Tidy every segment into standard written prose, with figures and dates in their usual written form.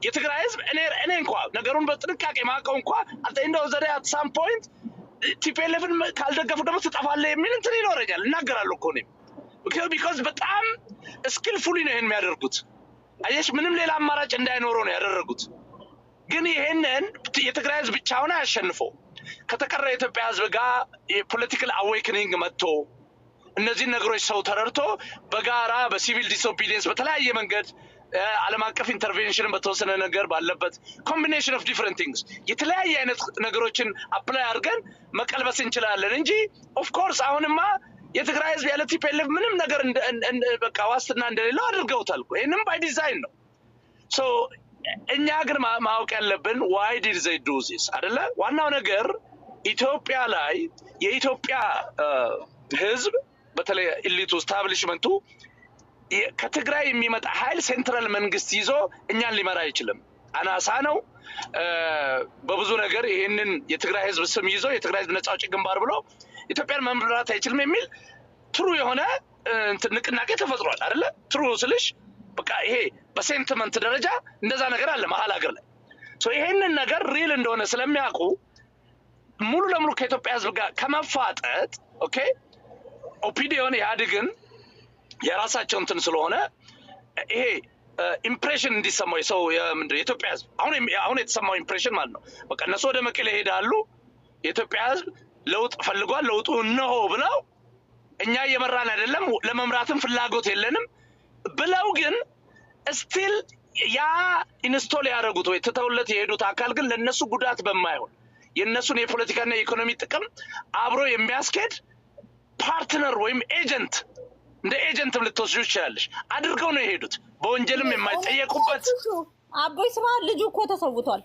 የትግራይ ህዝብ እኔ እንኳን ነገሩን በጥንቃቄ ማቀው እንኳን እንደው ዘዴ at some point ቲፒኤልኤፍን ካልደገፉ ደግሞ ትጠፋለህ የሚል እንትን ይኖረኛል እናገራለሁ እኮ ነው because በጣም skillfully ነው ይሄን የሚያደርጉት አየሽ ምንም ሌላ አማራጭ እንዳይኖረው ነው ያደረጉት ግን ይሄንን የትግራይ ህዝብ ብቻውን አያሸንፈው ከተቀረ የኢትዮጵያ ህዝብ ጋር የፖለቲካል አዌክኒንግ መጥቶ እነዚህ ነገሮች ሰው ተረርቶ በጋራ በሲቪል ዲስኦቢዲየንስ በተለያየ መንገድ ዓለም አቀፍ ኢንተርቬንሽን በተወሰነ ነገር ባለበት ኮምቢኔሽን ኦፍ ዲፈረንት ቲንግስ የተለያየ አይነት ነገሮችን አፕላይ አድርገን መቀልበስ እንችላለን እንጂ ኦፍ ኮርስ አሁንማ የትግራይ ህዝብ ያለ ቲፒኤልኤፍ ምንም ነገር በቃ ዋስትና እንደሌለው አድርገውታል ይሄንም ባይ ዲዛይን ነው ሶ እኛ ግን ማወቅ ያለብን why did they do this አይደለ ዋናው ነገር ኢትዮጵያ ላይ የኢትዮጵያ ህዝብ በተለይ ኢሊቱ ስታብሊሽመንቱ ከትግራይ የሚመጣ ኃይል ሴንትራል መንግስት ይዞ እኛን ሊመራ አይችልም አናሳ ነው በብዙ ነገር ይሄንን የትግራይ ህዝብ ስም ይዞ የትግራይ ህዝብ ነፃ አውጪ ግንባር ብሎ ኢትዮጵያን መምራት አይችልም የሚል ትሩ የሆነ ንቅናቄ ተፈጥሯል አይደለ ትሩ ስልሽ በቃ ይሄ በሴንቲመንት ደረጃ እንደዛ ነገር አለ መሀል ሀገር ላይ ሶ ይሄንን ነገር ሪል እንደሆነ ስለሚያውቁ ሙሉ ለሙሉ ከኢትዮጵያ ህዝብ ጋር ከመፋጠጥ ኦኬ ኦፒዲዮን ያድግን የራሳቸው እንትን ስለሆነ ይሄ ኢምፕሬሽን እንዲሰማው ሰው ምንድነው የኢትዮጵያ ህዝብ አሁን የተሰማው ኢምፕሬሽን ማለት ነው በቃ እነሱ ወደ መቀሌ ሄዳሉ የኢትዮጵያ ህዝብ ለውጥ ፈልጓል ለውጡ ነው ብለው እኛ እየመራን አይደለም ለመምራትም ፍላጎት የለንም ብለው ግን ስቲል ያ ኢንስቶል ያደረጉት ወይ ተተውለት የሄዱት አካል ግን ለነሱ ጉዳት በማይሆን የነሱን የፖለቲካና የኢኮኖሚ ጥቅም አብሮ የሚያስኬድ ፓርትነር ወይም ኤጀንት እንደ ኤጀንትም ልትወስዱ ይችላልሽ አድርገው ነው የሄዱት በወንጀልም የማይጠየቁበት አቦይ ስማ ልጁ እኮ ተሰውቷል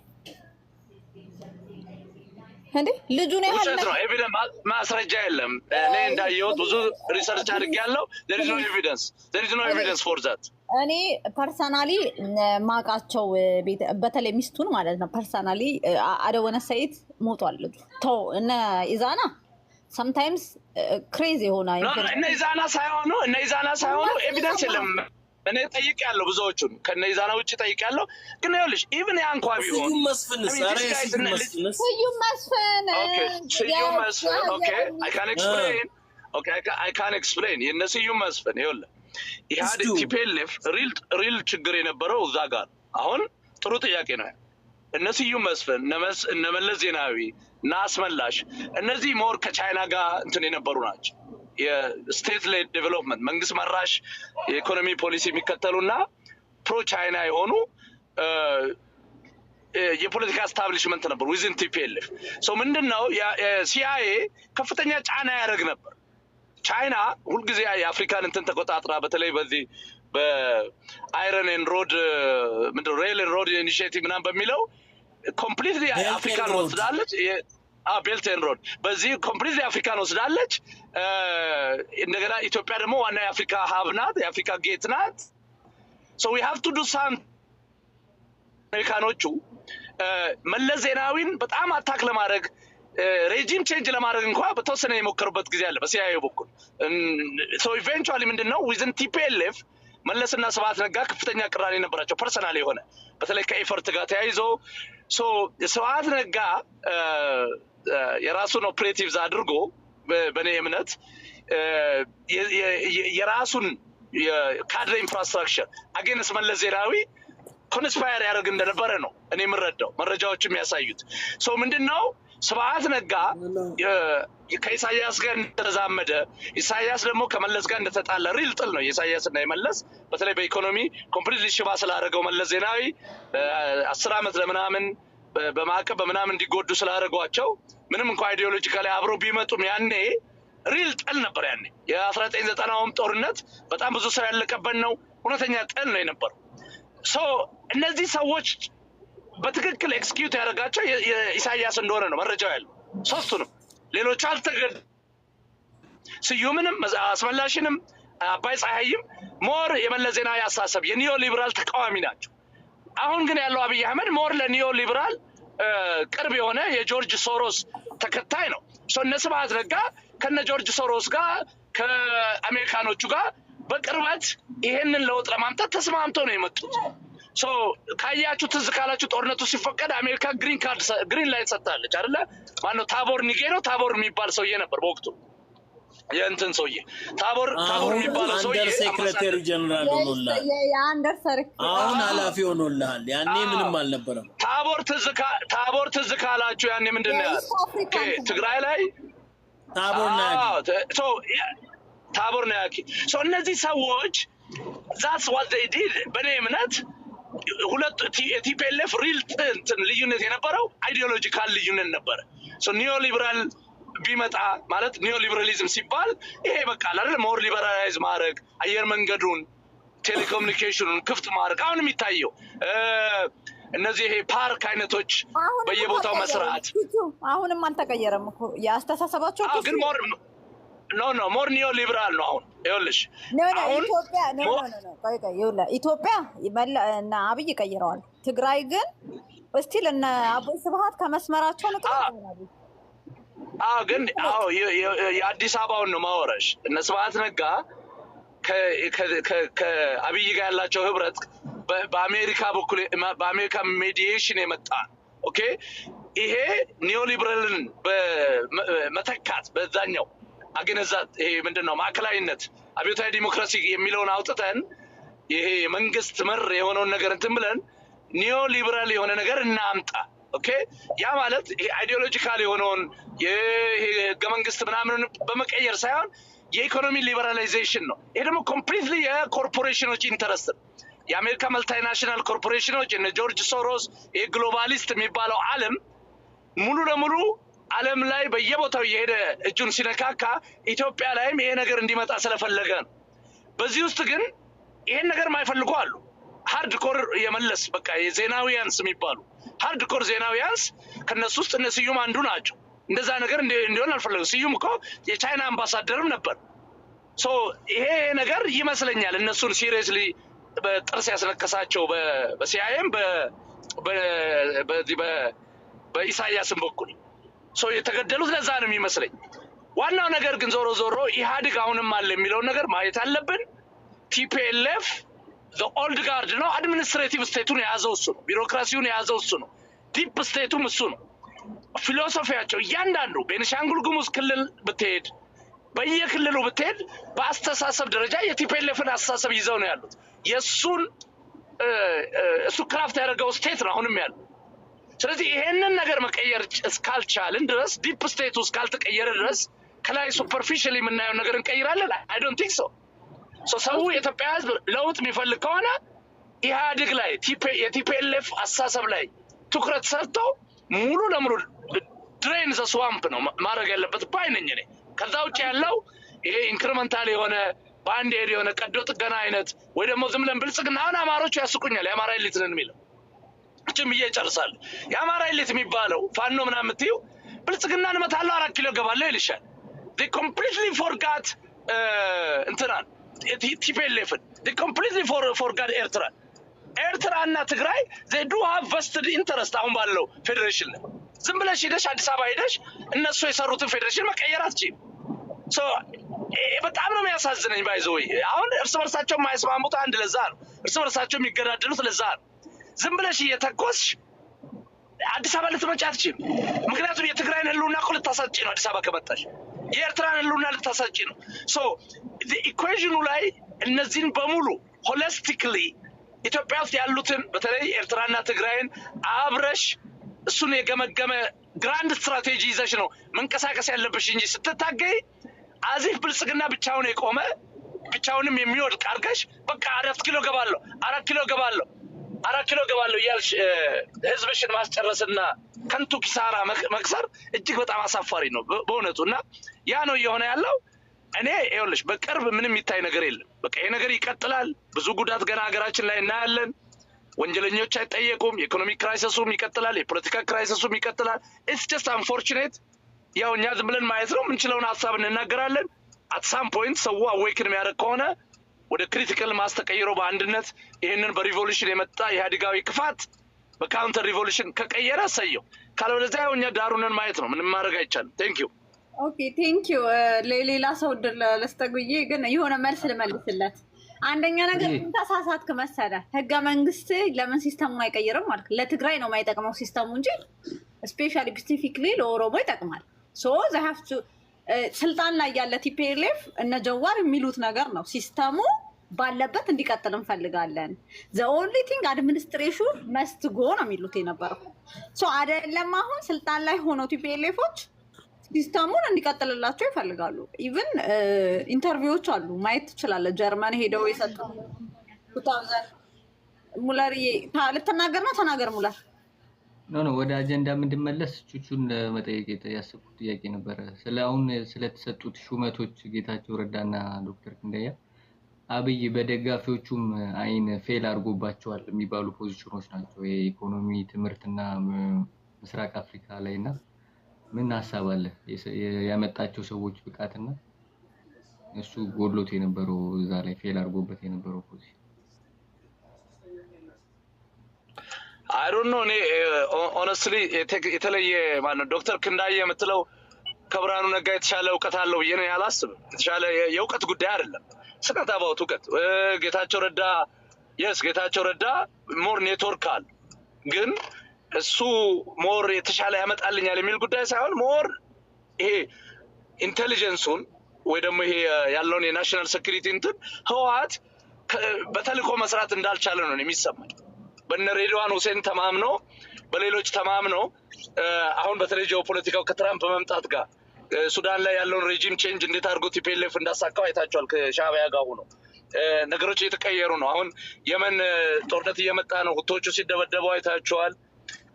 እንዴ ልጁ ነው ያለው ነው ኤቪደንስ ማስረጃ የለም እኔ እንዳየሁት ብዙ ሪሰርች አድርጌያለሁ there is no evidence for that እኔ ፐርሰናሊ ማቃቸው በተለይ ሚስቱን ማለት ነው ፐርሰናሊ አደወነ ሰይት ሞቷል ልጁ ተው እነ ኢዛና sometimes crazy ሆና እነ ኢዛና ሳይሆኑ ኤቪደንስ የለም እኔ ጠይቄያለሁ ብዙዎቹን ከነ ኢዛና ውጪ ጠይቄያለሁ ግን ይኸውልሽ ኢቭን ያ እንኳን ቢሆን ስዩም መስፍን ስዩም መስፍን I can explain የነ ስዩም መስፍን ይኸውልህ ኢህአዴግ ቲፒኤልኤፍ ሪል ችግር የነበረው እዛ ጋር አሁን ጥሩ ጥያቄ ነው እነ ስዩም መስፍን እነ መለስ ዜናዊ እና አስመላሽ እነዚህ ሞር ከቻይና ጋር እንትን የነበሩ ናቸው የስቴት ሌድ ዴቨሎፕመንት መንግስት መራሽ የኢኮኖሚ ፖሊሲ የሚከተሉና ፕሮ ቻይና የሆኑ የፖለቲካ ስታብሊሽመንት ነበር ዊዝን ቲፒኤልኤፍ ሶ ምንድነው ሲአይኤ ከፍተኛ ጫና ያደርግ ነበር ቻይና ሁልጊዜ የአፍሪካን እንትን ተቆጣጥራ በተለይ በዚህ በአይረን ኤንድ ሮድ ምንድነው ሬል ኤንድ ሮድ ኢኒሺዬቲቭ ምናምን በሚለው ኮምፕሊትሊ አፍሪካን ወስዳለች ቤልት ኤንድ ሮድ በዚህ ኮምፕሊትሊ አፍሪካን ወስዳለች እንደገና ኢትዮጵያ ደግሞ ዋና የአፍሪካ ሀብ ናት የአፍሪካ ጌት ናት so we have to do some አሜሪካኖቹ መለስ ዜናዊን በጣም አታክ ለማድረግ ሬጂም ቼንጅ ለማድረግ እንኳን በተወሰነ የሞከሩበት ጊዜ አለ በሲአይኤ በኩል so eventually ምንድነው within TPLF መለስና ስብሐት ነጋ ከፍተኛ ቅራኔ ነበራቸው ፐርሰናል የሆነ በተለይ ከኤፈርት ጋር ተያይዞ so ስብሐት ነጋ የራሱን ኦፕሬቲቭስ አድርጎ በኔ እምነት የራሱን የካድሬ ኢንፍራስትራክቸር አገንስ መለስ ዜናዊ ኮንስፓየር ያደርግ እንደነበረ ነው እኔ የምረዳው መረጃዎች የሚያሳዩት so ምንድነው ስብሐት ነጋ ከኢሳያስ ጋር እንደተዛመደ ኢሳያስ ደግሞ ከመለስ ጋር እንደተጣለ ሪል ጥል ነው ኢሳያስ እና የመለስ በተለይ በኢኮኖሚ ኮምፕሊትሊ ሽባ ስላደረገው መለስ ዜናዊ 10 አመት ለምናምን በማዕቀብ በምናምን እንዲጎዱ ስላደረጓቸው ምንም እንኳን አይዲዮሎጂካሊ አብሮ ቢመጡም ያኔ ሪል ጥል ነበር ያኔ የ1990ም ጦርነት በጣም ብዙ ሰው ያለቀበት ነው እውነተኛ ጥል ነው የነበረው so እነዚህ ሰዎች በትክክል ኤክስኪዩት ያደርጋቸው ኢሳያስ እንደሆነ ነው መረጃው ያለው ሶስቱንም ሌሎች አልተገደ ስዩምንም አስመላሽንም አባይ ፀሐይም ሞር የመለስ ዜናዊ አስተሳሰብ የኒዮ ሊበራል ተቃዋሚ ናቸው አሁን ግን ያለው አብይ አህመድ ሞር ለኒዮ ሊበራል ቅርብ የሆነ የጆርጅ ሶሮስ ተከታይ ነው ሶ እነ ስብሐት ነጋ ከነ ጆርጅ ሶሮስ ጋር ከአሜሪካኖቹ ጋር በቅርበት ይሄንን ለውጥ ለማምጣት ተስማምተው ነው የመጡት ሶ ካያችሁ ትዝ ካላችሁ ጦርነቱ ሲፈቀድ አሜሪካ ግሪን ላይት ሰጥታለች አይደለ? ማነው ታቦር ኒጌሮ ታቦር የሚባል ሰውዬ ነበር በወቅቱ የእንትን ሰውዬ ታቦር የሚባለው ሰውዬ አንደር ሴክሬታሪ ጀነራል ሆኖልሃል። የአንደር ሴክሬታሪ አሁን ኃላፊ ሆኖልሃል። ያኔ ምንም አልነበረም። ታቦር ትዝ ካላችሁ ያኔ ምንድን ነው ያለው? ትግራይ ላይ ታቦር ነው ያኪ እነዚህ ሰዎች ዛትስ ዋት ዴይ ዲድ በእኔ እምነት ሁለት ቲፒኤልኤፍ ሪል እንትን ልዩነት የነበረው አይዲዮሎጂካል ልዩነት ነበረ። ኒዮ ሊበራል ቢመጣ ማለት ኒዮ ሊበራሊዝም ሲባል ይሄ በቃ አይደል ሞር ሊበራላይዝ ማድረግ አየር መንገዱን ቴሌኮሙኒኬሽኑን ክፍት ማድረግ አሁን የሚታየው እነዚህ ይሄ ፓርክ አይነቶች በየቦታው መስራት አሁንም አልተቀየረም እኮ ያስተሳሰባቸው ግን ሞር ኒዮ ሊበራል ነው አሁን ይኸውልሽ አሁን ኢትዮጵያ እና አብይ ቀይረዋል። ትግራይ ግን እስቲል እነ አቦይ ስብሃት ከመስመራቸው ነው ግን የአዲስ አበባውን ነው ማወራሽ። እነ ስብሃት ነጋ ከአብይ ጋር ያላቸው ህብረት በአሜሪካ በኩል በአሜሪካ ሜዲዬሽን የመጣ ኦኬ። ይሄ ኒዮሊበራልን በመተካት በዛኛው አገነዛት ይሄ ምንድነው ማዕከላዊነት አብዮታዊ ዲሞክራሲ የሚለውን አውጥተን ይሄ መንግስት መር የሆነውን ነገር እንትን ብለን ኒዮሊበራል የሆነ ነገር እናምጣ። ኦኬ ያ ማለት አይዲዮሎጂካል የሆነውን የህገ መንግስት ምናምን በመቀየር ሳይሆን የኢኮኖሚ ሊበራላይዜሽን ነው። ይሄ ደግሞ ኮምፕሊትሊ የኮርፖሬሽኖች ኢንተረስት የአሜሪካ መልታይናሽናል ኮርፖሬሽኖች እነ ጆርጅ ሶሮስ የግሎባሊስት የሚባለው ዓለም ሙሉ ለሙሉ ዓለም ላይ በየቦታው የሄደ እጁን ሲነካካ ኢትዮጵያ ላይም ይሄ ነገር እንዲመጣ ስለፈለገ ነው። በዚህ ውስጥ ግን ይሄን ነገር ማይፈልጉ አሉ። ሃርድ ኮር የመለስ በቃ የዜናዊያንስ የሚባሉ ሃርድ ኮር ዜናዊያንስ ከነሱ ውስጥ እነ ስዩም አንዱ ናቸው። እንደዛ ነገር እንዲሆን አልፈለጉም። ስዩም እኮ የቻይና አምባሳደርም ነበር። ይሄ ነገር ይመስለኛል እነሱን ሲሪየስሊ በጥርስ ያስነከሳቸው በሲአይኤም በኢሳያስም በኩል የተገደሉት ለዛ ነው የሚመስለኝ። ዋናው ነገር ግን ዞሮ ዞሮ ኢህአዴግ አሁንም አለ የሚለውን ነገር ማየት አለብን። ቲፒኤልኤፍ ኦልድ ጋርድ ነው። አድሚኒስትሬቲቭ ስቴቱን የያዘው እሱ ነው። ቢሮክራሲውን የያዘው እሱ ነው። ዲፕ ስቴቱም እሱ ነው። ፊሎሶፊያቸው እያንዳንዱ ቤኒሻንጉል ጉሙዝ ክልል ብትሄድ በየክልሉ ብትሄድ በአስተሳሰብ ደረጃ የቲፒኤልኤፍን አስተሳሰብ ይዘው ነው ያሉት። የእሱን እሱ ክራፍት ያደረገው ስቴት ነው አሁንም ያለው። ስለዚህ ይሄንን ነገር መቀየር እስካልቻልን ድረስ ዲፕ ስቴቱ እስካልተቀየረ ድረስ ከላይ ሱፐርፊሻሊ የምናየው ነገር እንቀይራለን? አይ ዶንት ቲንክ ሶ ሰው የኢትዮጵያ ህዝብ ለውጥ የሚፈልግ ከሆነ ኢህአዴግ ላይ የቲፒኤልኤፍ አስተሳሰብ ላይ ትኩረት ሰጥተው ሙሉ ለሙሉ ድሬን ዘ ስዋምፕ ነው ማድረግ ያለበት ባይነኝ እኔ። ከዛ ውጭ ያለው ይሄ ኢንክሪመንታል የሆነ በአንድ ሄድ የሆነ ቀዶ ጥገና አይነት ወይ ደግሞ ዝም ብለን ብልጽግና አሁን አማሮቹ ያስቁኛል። የአማራ ኤሊት ነን የሚለው እችም ብዬ እጨርሳለሁ። የአማራ ኤሊት የሚባለው ፋኖ ምናምን የምትይው ብልጽግና እንመታለሁ 4 ኪሎ ገባለሁ ይልሻል። they completely forgot እንትናን ቲፒኤልኤፍን they completely forgot ኤርትራና ትግራይ they do have vested interest አሁን ባለው ፌዴሬሽን ላይ ዝም ብለሽ ሄደሽ አዲስ አበባ ሄደሽ እነሱ የሰሩትን ፌዴሬሽን መቀየር አትችይም። በጣም ነው የሚያሳዝነኝ። ባይዘወይ አሁን እርስ በርሳቸው የማይስማሙት አንድ ለዛ ነው። እርስ በርሳቸው የሚገዳደሉት ለዛ ነው። ዝም ብለሽ እየተኮስሽ አዲስ አበባ ልትመጪ አትችይም። ምክንያቱም የትግራይን ህልውና እኮ ልታሳጪ ነው። አዲስ አበባ ከመጣሽ የኤርትራን ህልውና ልታሳጪ ነው። ኢኩዌሽኑ ላይ እነዚህን በሙሉ ሆሊስቲክሊ ኢትዮጵያ ውስጥ ያሉትን በተለይ ኤርትራና ትግራይን አብረሽ እሱን የገመገመ ግራንድ ስትራቴጂ ይዘሽ ነው መንቀሳቀስ ያለብሽ እንጂ ስትታገይ አዚፍ ብልጽግና ብቻውን የቆመ ብቻውንም የሚወድቅ አድርገሽ በቃ 4 ኪሎ ገባለሁ እያልሽ ህዝብሽን ማስጨረስና ከንቱ ኪሳራ መክሰር እጅግ በጣም አሳፋሪ ነው በእውነቱ። እና ያ ነው እየሆነ ያለው። እኔ ይኸውልሽ በቅርብ ምንም የሚታይ ነገር የለም። በቃ ይሄ ነገር ይቀጥላል። ብዙ ጉዳት ገና ሀገራችን ላይ እናያለን። ወንጀለኞች አይጠየቁም። የኢኮኖሚክ ክራይሲሱም ይቀጥላል። የፖለቲካ ክራይሲሱም ይቀጥላል። ኢትስ ጀስት አንፎርቹኔት። ያው እኛ ዝም ብለን ማየት ነው የምንችለውን ሀሳብ እንናገራለን። አት ሳም ፖይንት ሰው አዌክን የሚያደርግ ከሆነ ወደ ክሪቲካል ማስ ተቀይሮ በአንድነት ይህንን በሪቮሉሽን የመጣ ኢህአዴጋዊ ክፋት በካውንተር ሪቮሉሽን ከቀየረ ሰየው፣ ካልወለዚያ ያው እኛ ዳሩንን ማየት ነው። ምንም ማድረግ አይቻልም። ቴንክ ዩ ኦኬ ቴንክ ዩ። ሌላ ሰው ለስተጉዬ ግን የሆነ መልስ ልመልስለት። አንደኛ ነገር ተሳሳትክ መሰለ ህገ መንግስት ለምን ሲስተሙን አይቀይርም ማለት ለትግራይ ነው የማይጠቅመው ሲስተሙ እንጂ ስፔሻሊ ስፔሲፊክሊ ለኦሮሞ ይጠቅማል። ሶ they have to ስልጣን ላይ ያለ ቲፒኤልኤፍ እነ ጀዋር የሚሉት ነገር ነው ሲስተሙ ባለበት እንዲቀጥል እንፈልጋለን። the only thing administration must go ነው የሚሉት የነበረው። ሶ አይደለም አሁን ስልጣን ላይ ሆነው ቲፒኤልኤፎች ሲስተሙን እንዲቀጥልላቸው ይፈልጋሉ። ኢቭን ኢንተርቪዎች አሉ ማየት ትችላለህ። ጀርመን ሄደው የሰጡ 2000 ሙለር ልትናገር ነው ተናገር ሙለር። ኖ ወደ አጀንዳ እንድመለስ ቹቹን መጠየቅ ያሰብኩት ጥያቄ ነበረ። አሁን ስለተሰጡት ሹመቶች ጌታቸው ረዳና ዶክተር ክንዳያ አብይ በደጋፊዎቹም አይን ፌል አድርጎባቸዋል የሚባሉ ፖዚሽኖች ናቸው። የኢኮኖሚ ትምህርትና ምስራቅ አፍሪካ ላይና ምን ሐሳብ አለ? ያመጣቸው ሰዎች ብቃትና እሱ ጎድሎት የነበረው እዛ ላይ ፌል አድርጎበት የነበረው ፖዚሽን I don't know እኔ honestly የተለየ ማለት ዶክተር ክንዳዬ የምትለው ከብርሃኑ ነጋ የተሻለ እውቀት አለው ብዬ ነው ያላስብም። የተሻለ የእውቀት ጉዳይ አይደለም። ስቀት አባውት እውቀት ጌታቸው ረዳ ሞር ኔትወርክ አለ ግን እሱ ሞር የተሻለ ያመጣልኛል የሚል ጉዳይ ሳይሆን ሞር ይሄ ኢንቴሊጀንሱን ወይ ደግሞ ይሄ ያለውን የናሽናል ሴኩሪቲ እንትን ህወሓት በተልእኮ መስራት እንዳልቻለ ነው የሚሰማኝ። በነ ሬድዋን ሁሴን ተማምኖ በሌሎች ተማምኖ አሁን በተለይ ጂኦፖለቲካው ከትራምፕ መምጣት ጋር ሱዳን ላይ ያለውን ሬጂም ቼንጅ እንዴት አድርጎ ቲፒኤልኤፍ እንዳሳካው አይታችኋል። ከሻዕቢያ ጋር ሆኖ ነገሮች እየተቀየሩ ነው። አሁን የመን ጦርነት እየመጣ ነው። ሁቶቹ ሲደበደቡ አይታችኋል።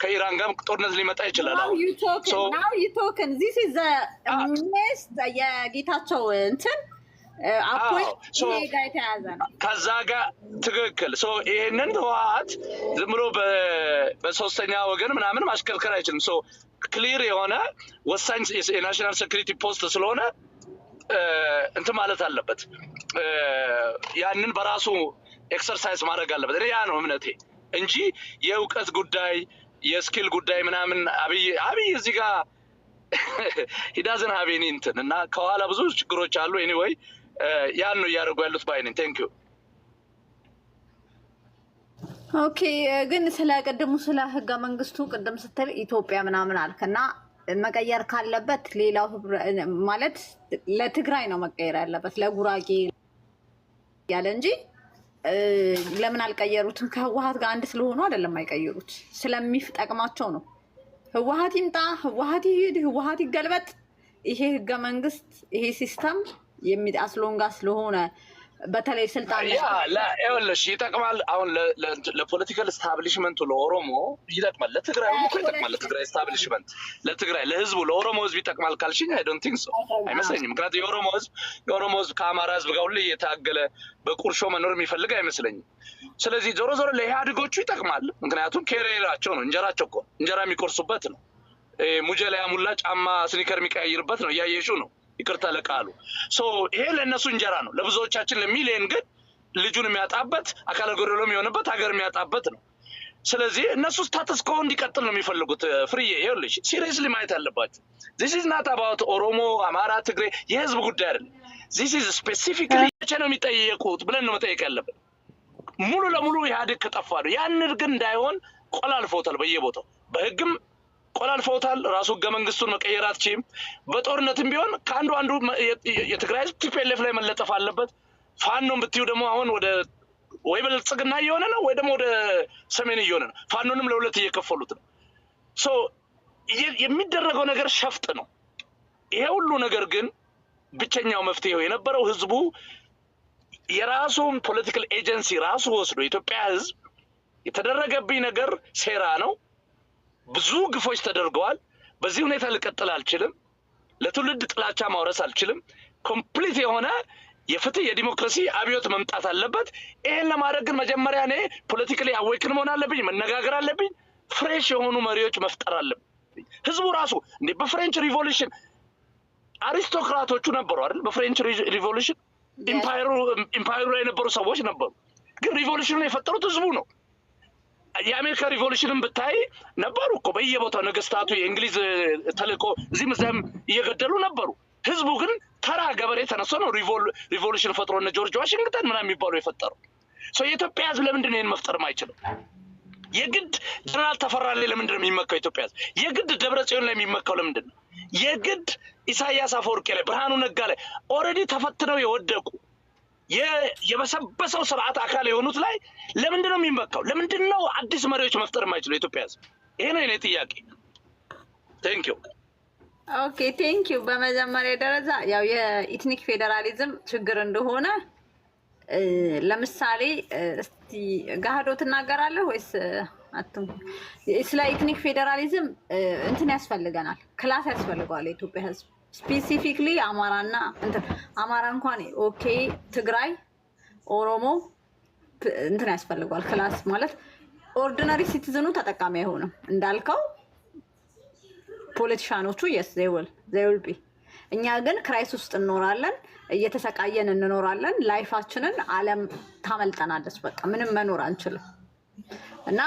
ከኢራን ጋር ጦርነት ሊመጣ ይችላል። now you talking this is the የጌታቸው እንትን ከዛ ጋር ትክክል። ይሄንን ህወሓት ዝም ብሎ በሶስተኛ ወገን ምናምን ማሽከርከር አይችልም። ክሊር የሆነ ወሳኝ የናሽናል ሴኩሪቲ ፖስት ስለሆነ እንትን ማለት አለበት። ያንን በራሱ ኤክሰርሳይዝ ማድረግ አለበት። ያ ነው እምነቴ እንጂ የእውቀት ጉዳይ የስኪል ጉዳይ ምናምን አብይ እዚህ ጋር ሂዳዝን ሀቤኒ እንትን እና ከኋላ ብዙ ችግሮች አሉ። ኤኒዌይ ያን ነው እያደረጉ ያሉት ባይነኝ። ቴንክ ዩ። ኦኬ ግን ስለ ቅድሙ ስለ ህገ መንግስቱ ቅድም ስትል ኢትዮጵያ ምናምን አልከና መቀየር ካለበት ሌላው ማለት ለትግራይ ነው መቀየር ያለበት ለጉራጌ ያለ እንጂ ለምን አልቀየሩትም? ከህወሓት ጋር አንድ ስለሆኑ አይደለም አይቀይሩት፣ ስለሚጠቅማቸው ነው። ህወሓት ይምጣ፣ ህወሓት ይሄድ፣ ህወሓት ይገልበጥ፣ ይሄ ህገ መንግስት ይሄ ሲስተም የሚጣስሎንጋ ስለሆነ በተለይ ስልጣን ይኸውልሽ ይጠቅማል። አሁን ለፖለቲካል ስታብሊሽመንቱ ለኦሮሞ ይጠቅማል፣ ለትግራይ እኮ ይጠቅማል። ለትግራይ ስታብሊሽመንት ለትግራይ ለህዝቡ ለኦሮሞ ህዝብ ይጠቅማል ካልሽኝ አይ ዶንት ቲንክ ሶ አይመስለኝም። ምክንያቱም የኦሮሞ ህዝብ ከአማራ ህዝብ ጋር ሁሉ እየታገለ በቁርሾ መኖር የሚፈልግ አይመስለኝም። ስለዚህ ዞሮ ዞሮ ለኢህአዴጎቹ ይጠቅማል። ምክንያቱም ኬሪራቸው ነው፣ እንጀራቸው እኮ እንጀራ የሚቆርሱበት ነው። ሙጀላ ሙላ ጫማ ስኒከር የሚቀያይርበት ነው። እያየሹ ነው። ይቅርታ ለቃሉ ይሄ ለእነሱ እንጀራ ነው። ለብዙዎቻችን ለሚሊየን ግን ልጁን የሚያጣበት አካለ ጎደሎ የሚሆንበት ሀገር የሚያጣበት ነው። ስለዚህ እነሱ ስታተስ ኮ እንዲቀጥል ነው የሚፈልጉት። ፍሪዬ ይኸውልሽ ሲሪየስሊ ማየት አለባቸው። ዚስ ኢዝ ናት አባውት ኦሮሞ፣ አማራ፣ ትግሬ የህዝብ ጉዳይ አይደለም። ዚስ ኢዝ ስፔሲፊክሊ መቼ ነው የሚጠየቁት ብለን ነው መጠየቅ ያለብን። ሙሉ ለሙሉ ኢህአዴግ ከጠፋ ነው። ያንን ግን እንዳይሆን ቆላልፈውታል። በየቦታው በህግም ቆላልፈውታል። ራሱ ህገ መንግስቱን መቀየር አትችይም። በጦርነትም ቢሆን ከአንዱ የትግራይ ህዝብ ቲፒኤልኤፍ ላይ መለጠፍ አለበት። ፋኖን ብትዩ ደግሞ አሁን ወደ ወይ ብልጽግና እየሆነ ነው ወይ ደግሞ ወደ ሰሜን እየሆነ ነው። ፋኖንም ለሁለት እየከፈሉት ነው። የሚደረገው ነገር ሸፍጥ ነው። ይሄ ሁሉ ነገር ግን ብቸኛው መፍትሄው የነበረው ህዝቡ የራሱን ፖለቲካል ኤጀንሲ ራሱ ወስዶ የኢትዮጵያ ህዝብ የተደረገብኝ ነገር ሴራ ነው፣ ብዙ ግፎች ተደርገዋል፣ በዚህ ሁኔታ ልቀጥል አልችልም፣ ለትውልድ ጥላቻ ማውረስ አልችልም፣ ኮምፕሊት የሆነ የፍትህ የዲሞክራሲ አብዮት መምጣት አለበት። ይሄን ለማድረግ ግን መጀመሪያ እኔ ፖለቲካሊ አዌክን መሆን አለብኝ፣ መነጋገር አለብኝ፣ ፍሬሽ የሆኑ መሪዎች መፍጠር አለብኝ። ህዝቡ ራሱ እንዴ በፍሬንች ሪቮሉሽን አሪስቶክራቶቹ ነበሩ አይደል? በፍሬንች ሪቮሉሽን ኢምፓየሩ ላይ የነበሩ ሰዎች ነበሩ፣ ግን ሪቮሉሽኑን የፈጠሩት ህዝቡ ነው። የአሜሪካ ሪቮሉሽንን ብታይ ነበሩ እኮ በየቦታው ነገስታቱ የእንግሊዝ ተልእኮ እዚህም እዚያም እየገደሉ ነበሩ። ህዝቡ ግን ተራ ገበሬ ተነስቶ ነው ሪቮሉሽን ፈጥሮ እነ ጆርጅ ዋሽንግተን ምናምን የሚባሉ የፈጠሩ። የኢትዮጵያ ህዝብ ለምንድን ነው ይሄን መፍጠር የማይችለው? የግድ ጀነራል ተፈራ ላይ ለምንድን ነው የሚመካው ኢትዮጵያ ህዝብ? የግድ ደብረ ጽዮን ላይ የሚመካው ለምንድን ነው? የግድ ኢሳያስ አፈወርቂ ላይ ብርሃኑ ነጋ ላይ ኦልሬዲ ተፈትነው የወደቁ የበሰበሰው ስርዓት አካል የሆኑት ላይ ለምንድን ነው የሚመካው? ለምንድን ነው አዲስ መሪዎች መፍጠር የማይችለው የኢትዮጵያ ህዝብ? ይሄ ነው የኔ ጥያቄ። ቴንክ ዩ። ኦኬ ቴንክ ዩ። በመጀመሪያ ደረጃ ያው የኢትኒክ ፌዴራሊዝም ችግር እንደሆነ ለምሳሌ እስቲ ጋህዶ ትናገራለህ ወይስ አትም? ስለ ኢትኒክ ፌዴራሊዝም እንትን ያስፈልገናል፣ ክላስ ያስፈልገዋል የኢትዮጵያ ህዝብ ስፔሲፊክሊ አማራና እንትን አማራ እንኳን ኦኬ፣ ትግራይ፣ ኦሮሞ እንትን ያስፈልገዋል ክላስ ማለት ኦርዲናሪ ሲቲዝኑ ተጠቃሚ አይሆንም እንዳልከው ፖለቲሻኖቹ የስ ዜውል ቢ። እኛ ግን ክራይስ ውስጥ እንኖራለን፣ እየተሰቃየን እንኖራለን። ላይፋችንን አለም ታመልጠናለች። በቃ ምንም መኖር አንችልም እና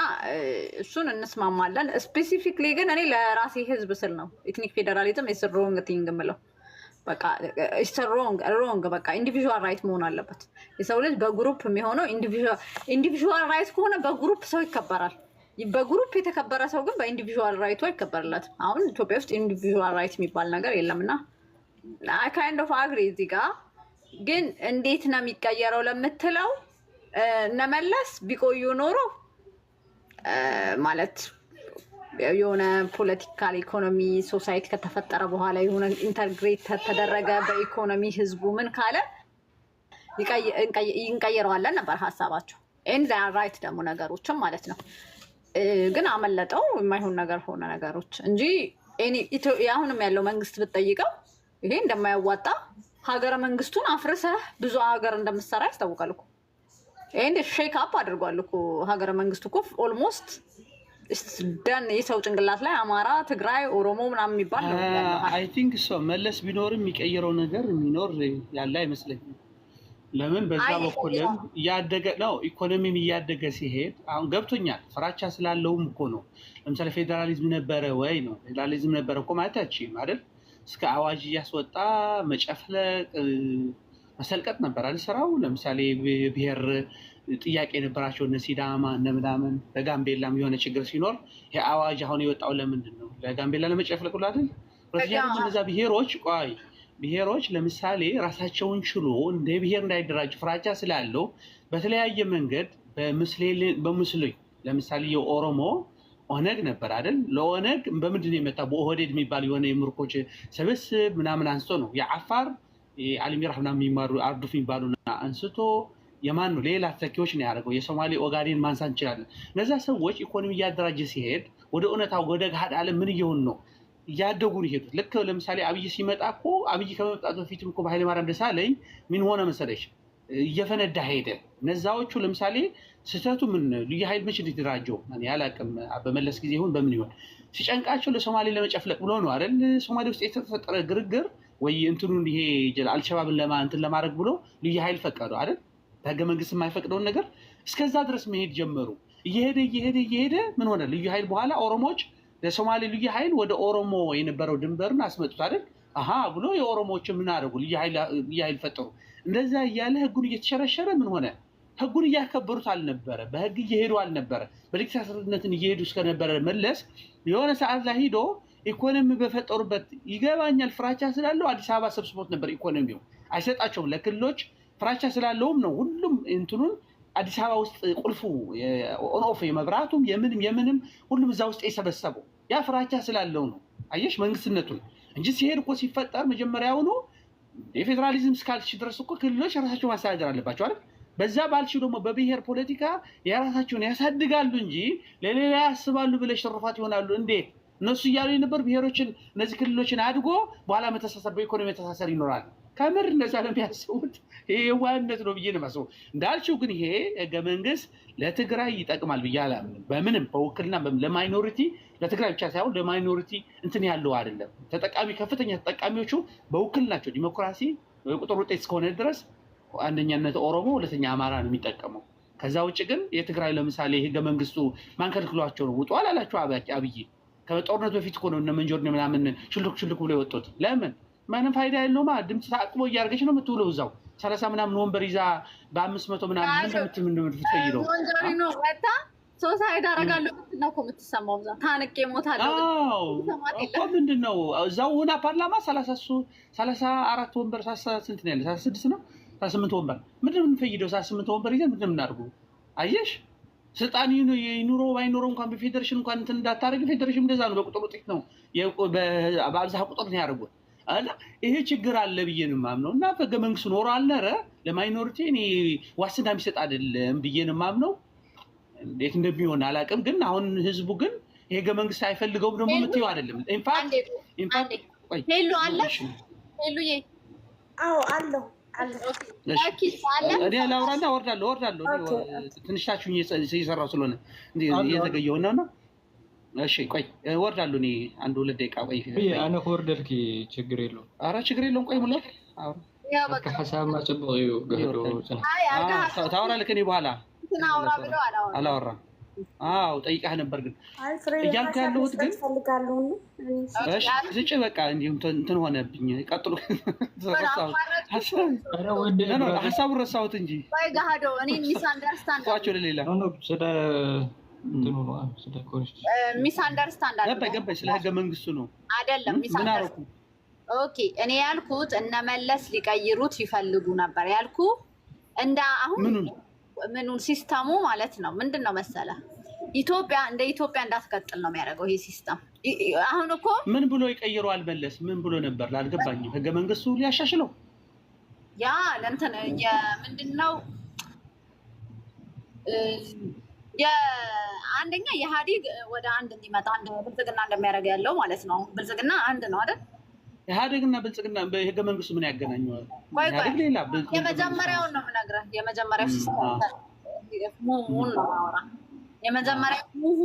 እሱን እንስማማለን። ስፔሲፊክሊ ግን እኔ ለራሴ ህዝብ ስል ነው ኢትኒክ ፌዴራሊዝም ኢስ ሮንግ ቲንግ የምለው። በቃ ኢስ ሮንግ በቃ ኢንዲቪዥዋል ራይት መሆን አለበት። የሰው ልጅ በግሩፕ የሚሆነው ኢንዲቪዥዋል ራይት ከሆነ በግሩፕ ሰው ይከበራል። በግሩፕ የተከበረ ሰው ግን በኢንዲቪዥዋል ራይቱ አይከበርለትም። አሁን ኢትዮጵያ ውስጥ ኢንዲቪዥዋል ራይት የሚባል ነገር የለምና አይ ካይንድ ኦፍ አግሪ። እዚህ ጋር ግን እንዴት ነው የሚቀየረው ለምትለው እነመለስ ቢቆዩ ኖሮ ማለት የሆነ ፖለቲካል ኢኮኖሚ ሶሳይቲ ከተፈጠረ በኋላ የሆነ ኢንተግሬት ተደረገ በኢኮኖሚ ህዝቡ ምን ካለ እንቀይረዋለን ነበር ሀሳባቸው። ኤንድ ዛ ራይት ደግሞ ነገሮችም ማለት ነው። ግን አመለጠው፣ የማይሆን ነገር ሆነ ነገሮች እንጂ አሁንም ያለው መንግስት ብትጠይቀው ይሄ እንደማያዋጣ ሀገረ መንግስቱን አፍርሰህ ብዙ ሀገር እንደምትሰራ ያስታውቃል እኮ። ይሄን ሼክ አፕ አድርጓል እኮ ሀገረ መንግስቱ እኮ ኦልሞስት ደን የሰው ጭንቅላት ላይ አማራ፣ ትግራይ፣ ኦሮሞ ምናምን የሚባል ነው ያለው። አይ ቲንክ ሶ መለስ ቢኖርም የሚቀይረው ነገር የሚኖር ያለ አይመስለኝም። ለምን በዛ በኩልም እያደገ ነው፣ ኢኮኖሚም እያደገ ሲሄድ አሁን ገብቶኛል። ፍራቻ ስላለውም እኮ ነው። ለምሳሌ ፌዴራሊዝም ነበረ ወይ ነው ፌዴራሊዝም ነበረ እኮ ማለት አችም አይደል? እስከ አዋጅ እያስወጣ መጨፍለቅ መሰልቀጥ ነበር አይደል ስራው። ለምሳሌ ብሔር ጥያቄ የነበራቸው እነ ሲዳማ እነ ምናምን በጋምቤላም የሆነ ችግር ሲኖር የአዋጅ አሁን የወጣው ለምንድን ነው? ለጋምቤላ ለመጨፍለቅ ብሎ አይደል? ስለዚህ እነዛ ብሔሮች ለምሳሌ ራሳቸውን ችሎ እንደ ብሔር እንዳይደራጁ ፍራቻ ስላለው በተለያየ መንገድ በምስሉኝ ለምሳሌ የኦሮሞ ኦነግ ነበር አይደል? ለኦነግ በምንድን ነው የመጣው? በኦህዴድ የሚባል የሆነ የምርኮች ስብስብ ምናምን አንስቶ ነው። የአፋር አልሚራህ ምናምን የሚማሩ አርዱፍ የሚባሉና አንስቶ የማን ነው ሌላ ተኪዎች ነው ያደረገው። የሶማሌ ኦጋዴን ማንሳት እንችላለን። እነዛ ሰዎች ኢኮኖሚ እያደራጀ ሲሄድ ወደ እውነታው ወደ ገሃድ ዓለም ምን እየሆኑ ነው እያደጉ ነው ይሄዱት። ልክ ለምሳሌ አብይ ሲመጣ እኮ አብይ ከመምጣቱ በፊትም እኮ በኃይለማርያም ደሳለኝ ምን ሆነ መሰለሽ እየፈነዳ ሄደ። እነዛዎቹ ለምሳሌ ስህተቱ ምን ልዩ ኃይል መች እንዲደራጀው እኔ አላውቅም። በመለስ ጊዜ ይሁን በምን ይሆን ሲጨንቃቸው ለሶማሌ ለመጨፍለቅ ብሎ ነው አይደል? ሶማሌ ውስጥ የተፈጠረ ግርግር ወይ እንትኑን ይሄ አልሸባብን እንትን ለማድረግ ብሎ ልዩ ኃይል ፈቀዱ አይደል? ህገ መንግስት የማይፈቅደውን ነገር እስከዛ ድረስ መሄድ ጀመሩ። እየሄደ ምን ሆነ? ልዩ ኃይል በኋላ ኦሮሞዎች ለሶማሌ ልዩ ኃይል ወደ ኦሮሞ የነበረው ድንበርን አስመጡት አይደል? አሃ ብሎ የኦሮሞዎች ምን አደረጉ? ልዩ ኃይል ፈጠሩ። እንደዛ እያለ ህጉን እየተሸረሸረ ምን ሆነ? ህጉን እያከበሩት አልነበረ፣ በህግ እየሄዱ አልነበረ፣ በዲክታተርነትን እየሄዱ እስከነበረ መለስ የሆነ ሰዓት ላይ ሂዶ ኢኮኖሚ በፈጠሩበት ይገባኛል። ፍራቻ ስላለው አዲስ አበባ ሰብስቦት ነበር። ኢኮኖሚው አይሰጣቸውም ለክልሎች ፍራቻ ስላለውም ነው። ሁሉም እንትኑን አዲስ አበባ ውስጥ ቁልፉ ኦንኦፍ የመብራቱም የምንም ሁሉም እዛ ውስጥ የሰበሰበው ያ ፍራቻ ስላለው ነው። አየሽ መንግስትነቱን እንጂ ሲሄድ እኮ ሲፈጠር መጀመሪያውኑ የፌዴራሊዝም እስካልሽ ድረስ እኮ ክልሎች ራሳቸው ማስተዳደር አለባቸው አይደል? በዛ ባልሽ ደግሞ በብሔር ፖለቲካ የራሳቸውን ያሳድጋሉ እንጂ ለሌላ ያስባሉ ብለሽ ሽርፋት ይሆናሉ። እንዴት እነሱ እያሉ የነበር ብሔሮችን እነዚህ ክልሎችን አድጎ በኋላ መተሳሰር በኢኮኖሚ መተሳሰር ይኖራል። ከምር እንደዛ ነው የሚያስቡት። ይሄ የዋህነት ነው ብዬ ነው የማስበው። እንዳልሽው ግን ይሄ ህገ መንግስት ለትግራይ ይጠቅማል ብዬ አላምንም። በምንም በውክልና ለማይኖሪቲ ለትግራይ ብቻ ሳይሆን ለማይኖሪቲ እንትን ያለው አይደለም። ተጠቃሚ ከፍተኛ ተጠቃሚዎቹ በውክል ናቸው። ዲሞክራሲ ቁጥር ውጤት እስከሆነ ድረስ አንደኛነት ኦሮሞ፣ ሁለተኛ አማራ ነው የሚጠቀመው። ከዛ ውጭ ግን የትግራይ ለምሳሌ ህገ መንግስቱ ማንከልክሏቸው ነው ውጡ አላላቸው አብይ። ከጦርነቱ በፊት እኮ ነው እነ መንጆር ምናምን ሽልክ ብሎ የወጡት። ለምን ምንም ፋይዳ የለውም። ድምፅ ታቅቦ እያደረገች ነው የምትውለው እዛው 30 ምናምን ወንበር ይዛ በ500 ምናምን ምን የምትፈይደው ሞንጆሪኖ ወጣ ሶሳይድ አደርጋለሁ ነው እኮ የምትሰማው። እዛ ታንቄ ሞታለሁ እኮ ምንድን ነው እዛው ሆና ፓርላማ 34 ወንበር ስንት ነው ያለ 36 ነው 38 ወንበር ምንድን ነው የምንፈይደው? 38 ወንበር ይዘን ምንድን ነው የምናደርገው? አየሽ ስልጣን ይኑሮ ባይኖረው እንኳን በፌዴሬሽን እንኳን እንትን እንዳታረግ ፌዴሬሽን እንደዛ ነው። በቁጥር ውጤት ነው በአብዛኛው ቁጥር ነው ያደርጉት። እና ይሄ ችግር አለ ብዬ ነው የማምነው። እና ህገ መንግስቱ ኖሮ አልነረ ለማይኖሪቲ እኔ ዋስትና የሚሰጥ አይደለም ብዬ ነው የማምነው። እንዴት እንደሚሆን አላውቅም። ግን አሁን ህዝቡ ግን ይሄ ህገ መንግስት አይፈልገውም ደግሞ የምትይው አይደለም። ኢንፋክት ሄሉ አለ ሄሉዬ አዎ አለው እኔ ላውራና ወርዳለሁ ትንሽታችሁኝ እየሰራሁ ስለሆነ እየዘገየሁ ነው። እሺ ቆይ ወርዳለሁ እኔ 1-2 ደቂቃ ቆይ አነ ወርደልኪ ችግር የለውም። ኧረ ችግር የለውም። ቆይ ሙላ ሐሳብ ማጨበው ገህዶ ታወራለህ ከእኔ በኋላ አላወራም። አዎ ጠይቃህ ነበር ግን እያልኩ ያለሁት ግን ስጭ በቃ እንዲሁም እንትን ሆነብኝ። ቀጥሎ ሀሳቡን ረሳሁት እንጂ ቋቸው ለሌላ ሚስ አንደርስታንድ ገባኝ። ስለ ህገ መንግስቱ ነው አይደለም። ኦኬ እኔ ያልኩት እነመለስ ሊቀይሩት ይፈልጉ ነበር ያልኩ እንደ አሁን ምኑን ሲስተሙ ማለት ነው። ምንድን ነው መሰለ ኢትዮጵያ እንደ ኢትዮጵያ እንዳትቀጥል ነው የሚያደርገው ይሄ ሲስተም። አሁን እኮ ምን ብሎ ይቀይረዋል? መለስ ምን ብሎ ነበር? አልገባኝም። ህገ መንግስቱ ሊያሻሽለው ያ ለእንትን ምንድነው አንደኛ የኢህአዴግ ወደ አንድ እንዲመጣ አንድ ብልጽግና እንደሚያደርግ ያለው ማለት ነው። ብልጽግና አንድ ነው አይደል? ኢህአዴግና ብልጽግና በህገ መንግስቱ ምን ያገናኘዋል? የመጀመሪያውን ነው የምነግርህ። የመጀመሪያው ሲስተም ሙሁን ነው ማውራ። የመጀመሪያው ሙሁ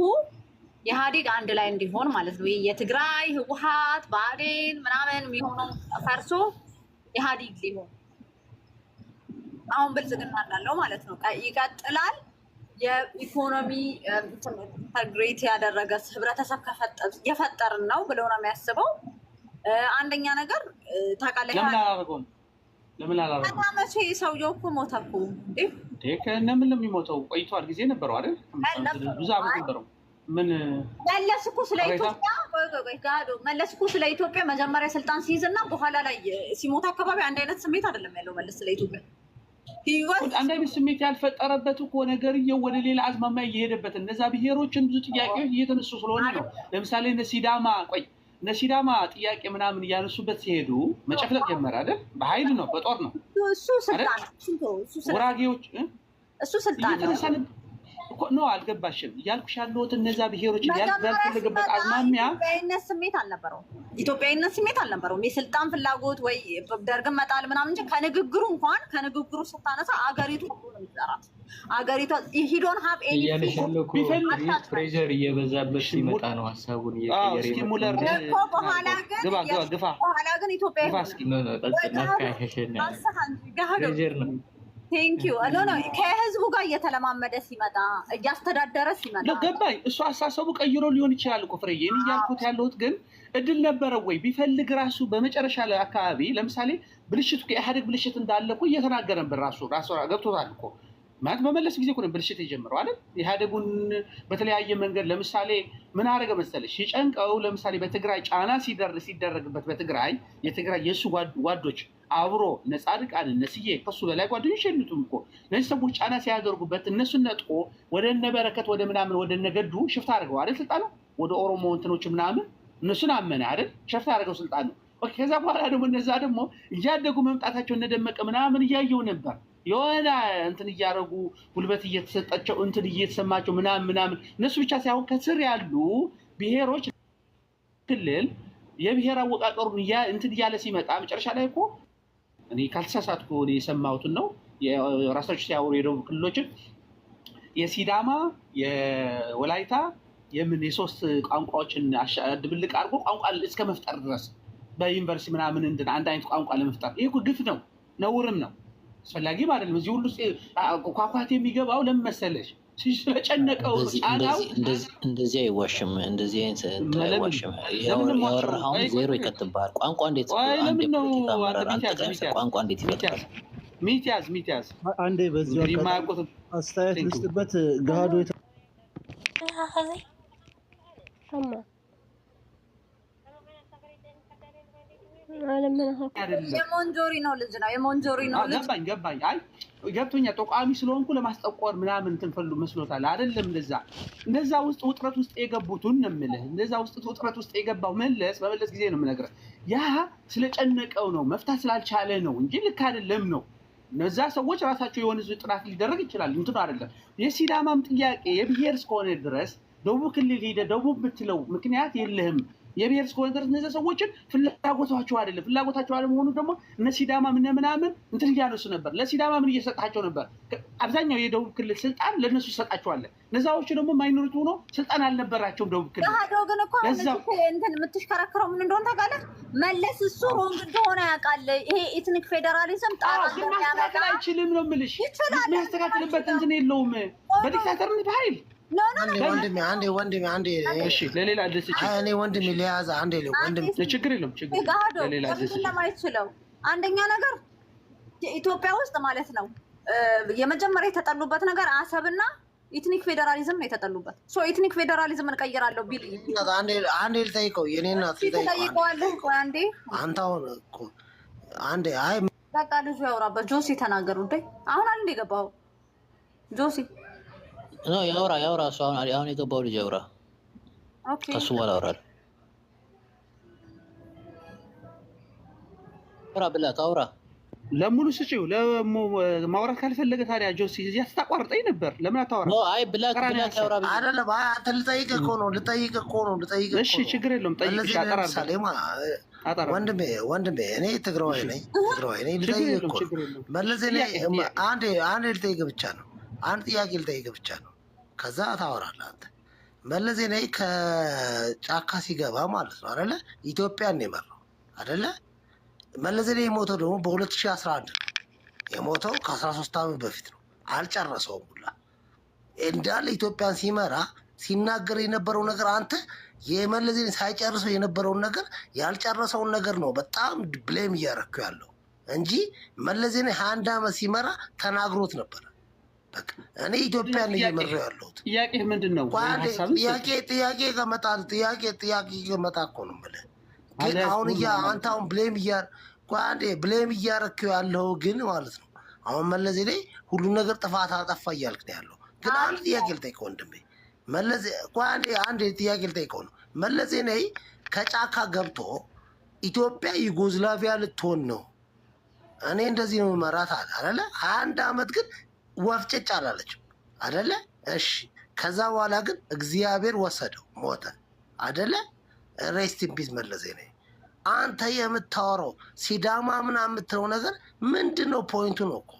የኢህአዴግ አንድ ላይ እንዲሆን ማለት ነው። የትግራይ ህወሓት ብአዴን ምናምን የሚሆነው ፈርሶ ኢህአዴግ ሊሆን አሁን ብልጽግና እንዳለው ማለት ነው ይቀጥላል። የኢኮኖሚ ኢንተግሬት ያደረገ ህብረተሰብ የፈጠርን ነው ብለው ነው የሚያስበው። አንደኛ ነገር ታውቃለህ፣ ለምን አላደረገውም? መቼ ሰውየው እኮ ሞተ እኮ ከእነምን ለሚሞተው ቆይቷል። ጊዜ ነበረው አይደል? ብዙ ዓመት ነበረው። ምን መለስ እኮ ስለ ኢትዮጵያ መለስ እኮ ስለ ኢትዮጵያ መጀመሪያ ስልጣን ሲይዝ እና በኋላ ላይ ሲሞት አካባቢ አንድ አይነት ስሜት አይደለም ያለው መለስ ስለ ኢትዮጵያ። አንድ አይነት ስሜት ያልፈጠረበት እኮ ነገርየው ወደ ሌላ አዝማሚያ እየሄደበት እነዛ ብሔሮችን ብዙ ጥያቄዎች እየተነሱ ስለሆነ ነው። ለምሳሌ እነ ሲዳማ ጥያቄ ምናምን እያነሱበት ሲሄዱ መጨፍለቅ ጀመረ አይደል? በኃይል ነው፣ በጦር ነው። እሱ ስልጣን ጉራጌዎች እሱ ስልጣን ነው። አልገባሽም እያልኩሽ ያለሁት እነዛ ብሔሮች ያልፈለገበት አዝማሚያ ኢትዮጵያዊነት ስሜት አልነበረውም። የስልጣን ፍላጎት ወይ ደርግን መጣል ምናምን እንጂ ከንግግሩ ስታነሳ አገሪቱ አገሪቷ ሂዶን ሀብ ፕሬዠር እየበዛበት ሲመጣ ነው ሀሳቡን እየቀየረ በኋላ ግን ኢትዮጵያ ከህዝቡ ጋር እየተለማመደ ሲመጣ እያስተዳደረ ሲመጣ ገባኝ። እሱ አሳሰቡ ቀይሮ ሊሆን ይችላል እኮ ፍሬዬ። እኔ እያልኩት ያለሁት ግን እድል ነበረው ወይ ቢፈልግ ራሱ በመጨረሻ ላይ አካባቢ ለምሳሌ ብልሽቱ የኢህአዴግ ብልሽት እንዳለ እኮ እየተናገረ ነበር። ራሱ ገብቶታል እኮ ማለት በመለስ ጊዜ እኮ ብልሽት የጀመረው አይደል? ኢህአዴጉን በተለያየ መንገድ ለምሳሌ ምን አደረገ መሰለሽ? ሲጨንቀው ለምሳሌ በትግራይ ጫና ሲደረግበት በትግራይ የትግራይ የእሱ ጓዶች አብሮ ነጻድቃን እነስዬ ከሱ በላይ ጓደኞች የሉትም እኮ እነዚህ ሰዎች ጫና ሲያደርጉበት እነሱን ነጥቆ ወደ እነበረከት ወደ ምናምን ወደ ነገዱ ሽፍታ አድርገው አይደል? ስልጣኑ ወደ ኦሮሞ እንትኖች ምናምን እነሱን አመነ አይደል? ሽፍታ አድርገው ስልጣኑ። ከዛ በኋላ ደግሞ እነዛ ደግሞ እያደጉ መምጣታቸው እነደመቀ ምናምን እያየው ነበር። የሆነ እንትን እያደረጉ ጉልበት እየተሰጣቸው እንትን እየተሰማቸው ምናምን እነሱ ብቻ ሳይሆን ከስር ያሉ ብሔሮች ክልል የብሔር አወቃቀሩን እንትን እያለ ሲመጣ መጨረሻ ላይ እኮ እኔ ካልተሳሳትኩ እኔ የሰማሁትን ነው ራሳቸው ሲያወሩ የደቡብ ክልሎችን የሲዳማ የወላይታ የሶስት ቋንቋዎችን ድብልቅ አድርጎ ቋንቋ እስከ መፍጠር ድረስ በዩኒቨርሲቲ ምናምን አንድ አይነት ቋንቋ ለመፍጠር ይህ ግፍ ነው፣ ነውርም ነው፣ አስፈላጊም አይደለም። እዚህ ሁሉ ኳኳት የሚገባው ለምን መሰለሽ? ስለጨነቀው ጫናው እንደዚህ አይዋሽም። እንደዚህ አይነት አይዋሽም። ያወራውን ዜሮ ይከትብሃል። ቋንቋ እንዴት አንዴ ፖለቲካ አመራር ቋንቋ እንዴት ይፈጥራል? ሚትያዝ አንዴ በዚህ አስተያየት ልስጥበት። ገሃዱ የሞንጆሪ ነው ልጅ ነው የሞንጆሪ ነው ልጅ ገባኝ። አይ ገብቶኛል። ጠቋሚ ስለሆንኩ ለማስጠቆር ምናምን ትንፈልሉ መስሎታል አይደለም? እንደዛ ውስጥ ውጥረት ውስጥ የገቡትን ነው የምልህ። እንደዛ ውስጥ ውጥረት ውስጥ የገባው በመለስ ጊዜ ነው የምነግርህ። ያ ስለጨነቀው ነው መፍታት ስላልቻለ ነው እንጂ ልክ አይደለም ነው። እነዛ ሰዎች ራሳቸው የሆነ ጥናት ሊደረግ ይችላል። እንትን አይደለም። የሲዳማም ጥያቄ የብሔር እስከሆነ ድረስ ደቡብ ክልል ሄደህ ደቡብ ብትለው ምክንያት የለህም። የብሔር እስከሆነ ድረስ እነዚህ ሰዎችን ፍላጎታቸው አይደለም። ፍላጎታቸው አለመሆኑ ደግሞ እነ ሲዳማ ምናምን እንትን እያነሱ ነበር። ለሲዳማ ምን እየሰጣቸው ነበር? አብዛኛው የደቡብ ክልል ስልጣን ለእነሱ ይሰጣቸዋል። እነዛዎቹ ደግሞ ማይኖሪቲ ሆኖ ስልጣን አልነበራቸውም ደቡብ ክልል። ግን እኮ እንትን የምትሽከረክረው ምን እንደሆነ ታውቃለህ? መለስ እሱ ሮንግ እንደሆነ ያውቃል። ይሄ ኤትኒክ ፌዴራሊዝም ማስተካከል አይችልም ነው የምልሽ። የሚያስተካክልበት እንትን የለውም። በዲክታተርነት በኃይል ወንድሜ እሺ፣ ለሌላ አዲስ እኔ ወንድሜ ሊያዝ አንዴ ወንድሜ ችግር የለም ለሌላ አዲስ ለማይችለው አንደኛ ነገር ኢትዮጵያ ውስጥ ማለት ነው የመጀመሪያ የተጠሉበት ነገር አሰብና ኢትኒክ ፌዴራሊዝም ነው የተጠሉበት። ሶ ኢትኒክ ፌዴራሊዝም እንቀይራለሁ ቢል አንዴ ልጠይቀው የኔ እናት ልጠይቀዋለሁ። አንተ አሁን እኮ አንዴ አይ በቃ ልጁ ያወራበት ጆሲ ተናገሩ እንዴ አሁን አንዴ ገባው ጆሲ ነው ያውራ እሱ አሁን የገባው ልጅ ያውራ። ኦኬ ከሱ በኋላ አውራል። አውራ ለሙሉ ስጪው። ለማውራት ካልፈለገ ታዲያ ጆሲ እዚህ አታቋርጠኝ ነበር። ለምን አታወራ? አይ ብላክ ያውራ አይደለም። አንተ ልጠይቅ እኮ ነው። እሺ ችግር የለውም ጠይቅ። ወንድሜ እኔ ትግራዋይ ነኝ። ልጠይቅ እኮ መለስ አንዴ ልጠይቅ ብቻ ነው። አንድ ጥያቄ ልጠይቅ ብቻ ነው። ከዛ ታወራለህ አንተ። መለስ ዜናዊ ከጫካ ሲገባ ማለት ነው አይደለ? ኢትዮጵያን የመራው አይደለ? መለስ ዜናዊ የሞተው ደግሞ በ2011 ነው። የሞተው ከ13 ዓመት በፊት ነው። አልጨረሰውም ሁላ እንዳለ ኢትዮጵያን ሲመራ ሲናገር የነበረው ነገር አንተ የመለስ ዜናዊ ሳይጨርሰው የነበረውን ነገር ያልጨረሰውን ነገር ነው በጣም ብሌም እያረኩ ያለው እንጂ መለስ ዜናዊ 21 ዓመት ሲመራ ተናግሮት ነበር። እኔ ኢትዮጵያን እየመራሁ ያለሁት። ጥያቄ ምንድን ነው? ጥያቄ ከመጣ እኮ ነው የምልህ። ግን አሁን አንተ አሁን ብሌም እያረክው ያለው ግን ማለት ነው አሁን መለስ ዜናዊ ሁሉ ነገር ጥፋት አጠፋ እያልክ ነው ያለው። ግን አንድ ጥያቄ ልጠይቀው ወንድሜ፣ አንድ ጥያቄ ልጠይቀው ነው። መለስ ዜናዊ ከጫካ ገብቶ ኢትዮጵያ ዩጎዝላቪያ ልትሆን ነው እኔ እንደዚህ ነው መራት አለ 21 ዓመት ግን ወፍጭጭ አላለችም አይደለ? እሺ ከዛ በኋላ ግን እግዚአብሔር ወሰደው ሞተ አይደለ? ሬስት ኢን ፒስ መለስ ዜናዊ። አንተ የምታወራው ሲዳማ ምናምን የምትለው ነገር ምንድነው? ፖይንቱ ነው እኮ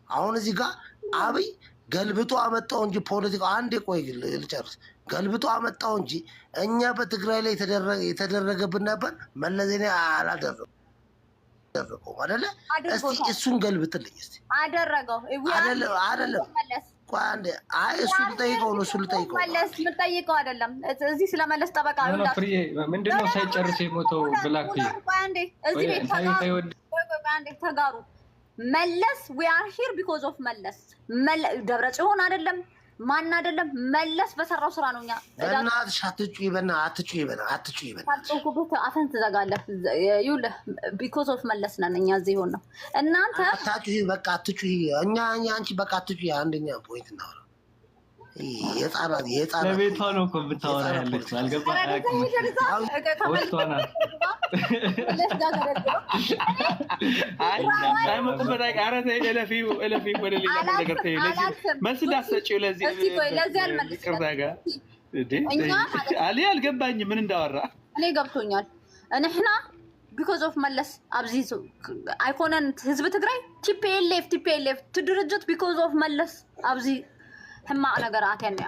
አሁን እዚህ ጋር አብይ ገልብጦ አመጣው እንጂ ፖለቲካ አንዴ ቆይ ልጨርስ። ገልብጦ አመጣው እንጂ እኛ በትግራይ ላይ የተደረገብን ነበር መለስ ዜናዊ አላደረገም አይደለ? እስቲ እሱን ገልብጥልኝ እስቲ። አደረገው አይደለም ቋንዴ አይ እሱ ልጠይቀው መለስ ልጠይቀው አይደለም። እዚህ ስለመለስ ጠበቃ ምንድነው ሳይጨርስ የሞተው? ብላክ ቋንዴ እዚህ ቤት ተጋሩ መለስ we are here because of መለስ ደብረጽዮን አይደለም ማን አይደለም መለስ በሰራው ስራ ነው። እኛ እናትሽ አትጩይ አትጩይበት አፈን ትዘጋለህ። ይኸውልህ because of መለስ ነን እኛ እዚህ ሆነ እናንተ አትጩይ በቃ አትጩይ። እኛ አንቺ በቃ አትጩይ። አንደኛ ፖይንት ነው የጻናት ለቤቷ ነው እኮ ብታወራ ያለች አልገባህ? አልገባኝም ምን እንዳወራ። እኔ ገብቶኛል። እኔና ቢኮዝ ኦፍ መለስ አብዚ አይኮነን ህዝብ ትግራይ ቲፒኤልኤፍ ድርጅት ቢኮዝ ኦፍ መለስ አብዚ ህማቅ ነገራት ያንያ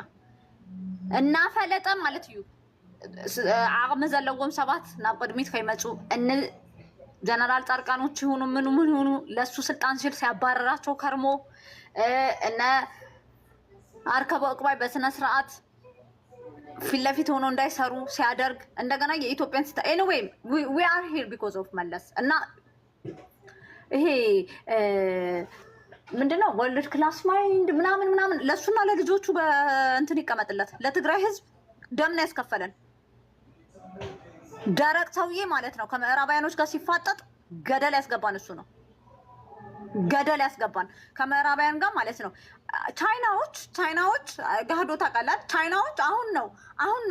እና ፈለጠ ማለት እዩ ዓቅሚ ዘለዎም ሰባት ናብ ቅድሚት ከይመፁ እነ ጀነራል ጻድቃኖች ይሁኑ ምን ይሁኑ ለሱ ስልጣን ሲል ሲያባረራቸው ከርሞ እነ አርከበ ዕቅባይ በስነ ስርዓት ፊት ለፊት ሆኖ እንዳይሰሩ ሲያደርግ እንደገና የኢትዮጵያን ስታ ኤኒዌይ ዊ አር ሂር ቢኮዝ ኦፍ መለስ እና ይሄ ምንድነው ወርልድ ክላስ ማይንድ ምናምን ለሱና ለልጆቹ በእንትን ይቀመጥለት። ለትግራይ ህዝብ ደምና ያስከፈለን ደረቅ ሰውዬ ማለት ነው። ከምዕራባውያኖች ጋር ሲፋጠጥ ገደል ያስገባን እሱ ነው። ገደል ያስገባን ከምዕራባውያን ጋር ማለት ነው። ቻይናዎች ጋህዶ ታውቃለህ? ቻይናዎች አሁን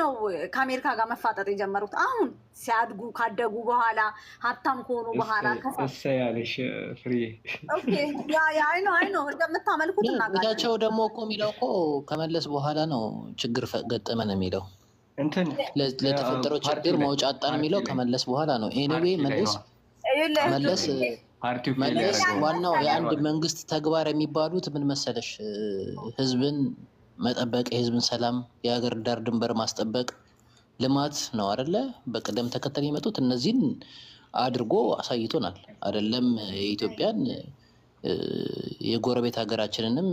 ነው ከአሜሪካ ጋር መፋጠጥ የጀመሩት። አሁን ሲያድጉ ካደጉ በኋላ ሀብታም ከሆኑ በኋላ ያለሽ ፍሬ አይ ነው እንደምታመልኩት እናጋቸው ደግሞ እኮ የሚለው እኮ ከመለስ በኋላ ነው ችግር ገጠመን የሚለው ለተፈጠረው ችግር መውጫ አጣን የሚለው ከመለስ በኋላ ነው። ኤኒዌይ መለስ ዋናው የአንድ መንግስት ተግባር የሚባሉት ምን መሰለሽ? ህዝብን መጠበቅ፣ የህዝብን ሰላም፣ የሀገር ዳር ድንበር ማስጠበቅ፣ ልማት ነው አይደለ? በቅደም ተከተል የመጡት እነዚህን አድርጎ አሳይቶናል አይደለም? የኢትዮጵያን የጎረቤት ሀገራችንንም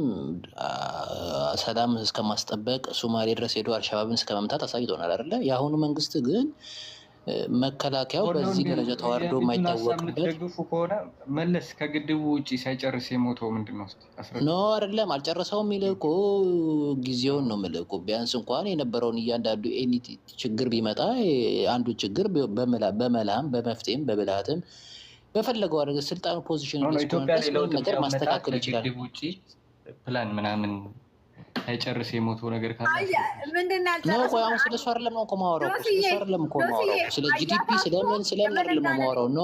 ሰላም እስከ ማስጠበቅ ሶማሌ ድረስ ሄዶ አልሸባብን እስከ መምታት አሳይቶናል አይደለ? የአሁኑ መንግስት ግን መከላከያው በዚህ ደረጃ ተዋርዶ የማይታወቅበት ደግፉ ከሆነ መለስ ከግድቡ ውጭ ሳይጨርስ የሞተው ምንድን ነው? ኖ አይደለም፣ አልጨረሰውም። የሚልኮ ጊዜውን ነው የሚልኮ። ቢያንስ እንኳን የነበረውን እያንዳንዱ ችግር ቢመጣ አንዱ ችግር በመላም በመፍትሄም በብልሃትም በፈለገው አድርገ ስልጣኑ ፖዚሽን ነገር ማስተካከል ይችላል። ውጭ ፕላን ምናምን አይጨርስ የሞተው ነገር ካለ ምንድን ነው? አሁን ስለሱ አይደለም ነው የማወራው። ስለሱ አይደለም እኮ የማወራው። ስለ ጂዲፒ ስለምን አይደለም የማወራው። ኖ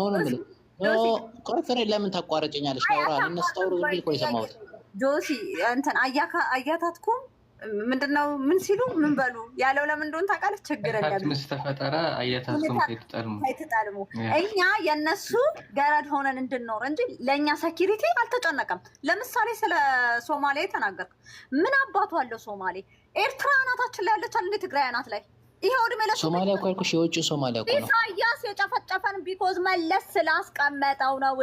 ቆይ ለምን ታቋርጭኛለሽ? ላውራ እነስተውሩ ቢል ቆይ ሰማሁት። ጆሲ እንትን አያታትኩም ምንድነው ምን ሲሉ ምን በሉ ያለው ለምን እንደሆነ ታውቃለህ? ችግር የለም ተፈጠረ አያታትኩም ሳይተጣልሙ እኛ የነሱ ገረድ ሆነን እንድንኖር እንጂ ለእኛ ሴኪሪቲ አልተጨነቀም። ለምሳሌ ስለ ሶማሌ ተናገርክ። ምን አባቱ አለው ሶማሌ? ኤርትራ አናታችን ላይ ያለች እንደ ትግራይ አናት ላይ ይሄው እድሜ ለሱ ሶማሊያ እኮ ያልኩሽ የውጭ ሶማሊያ እኮ ነው። ኢሳያስ የጨፈጨፈን ቢኮዝ መለስ ስላስቀመጠው ነው።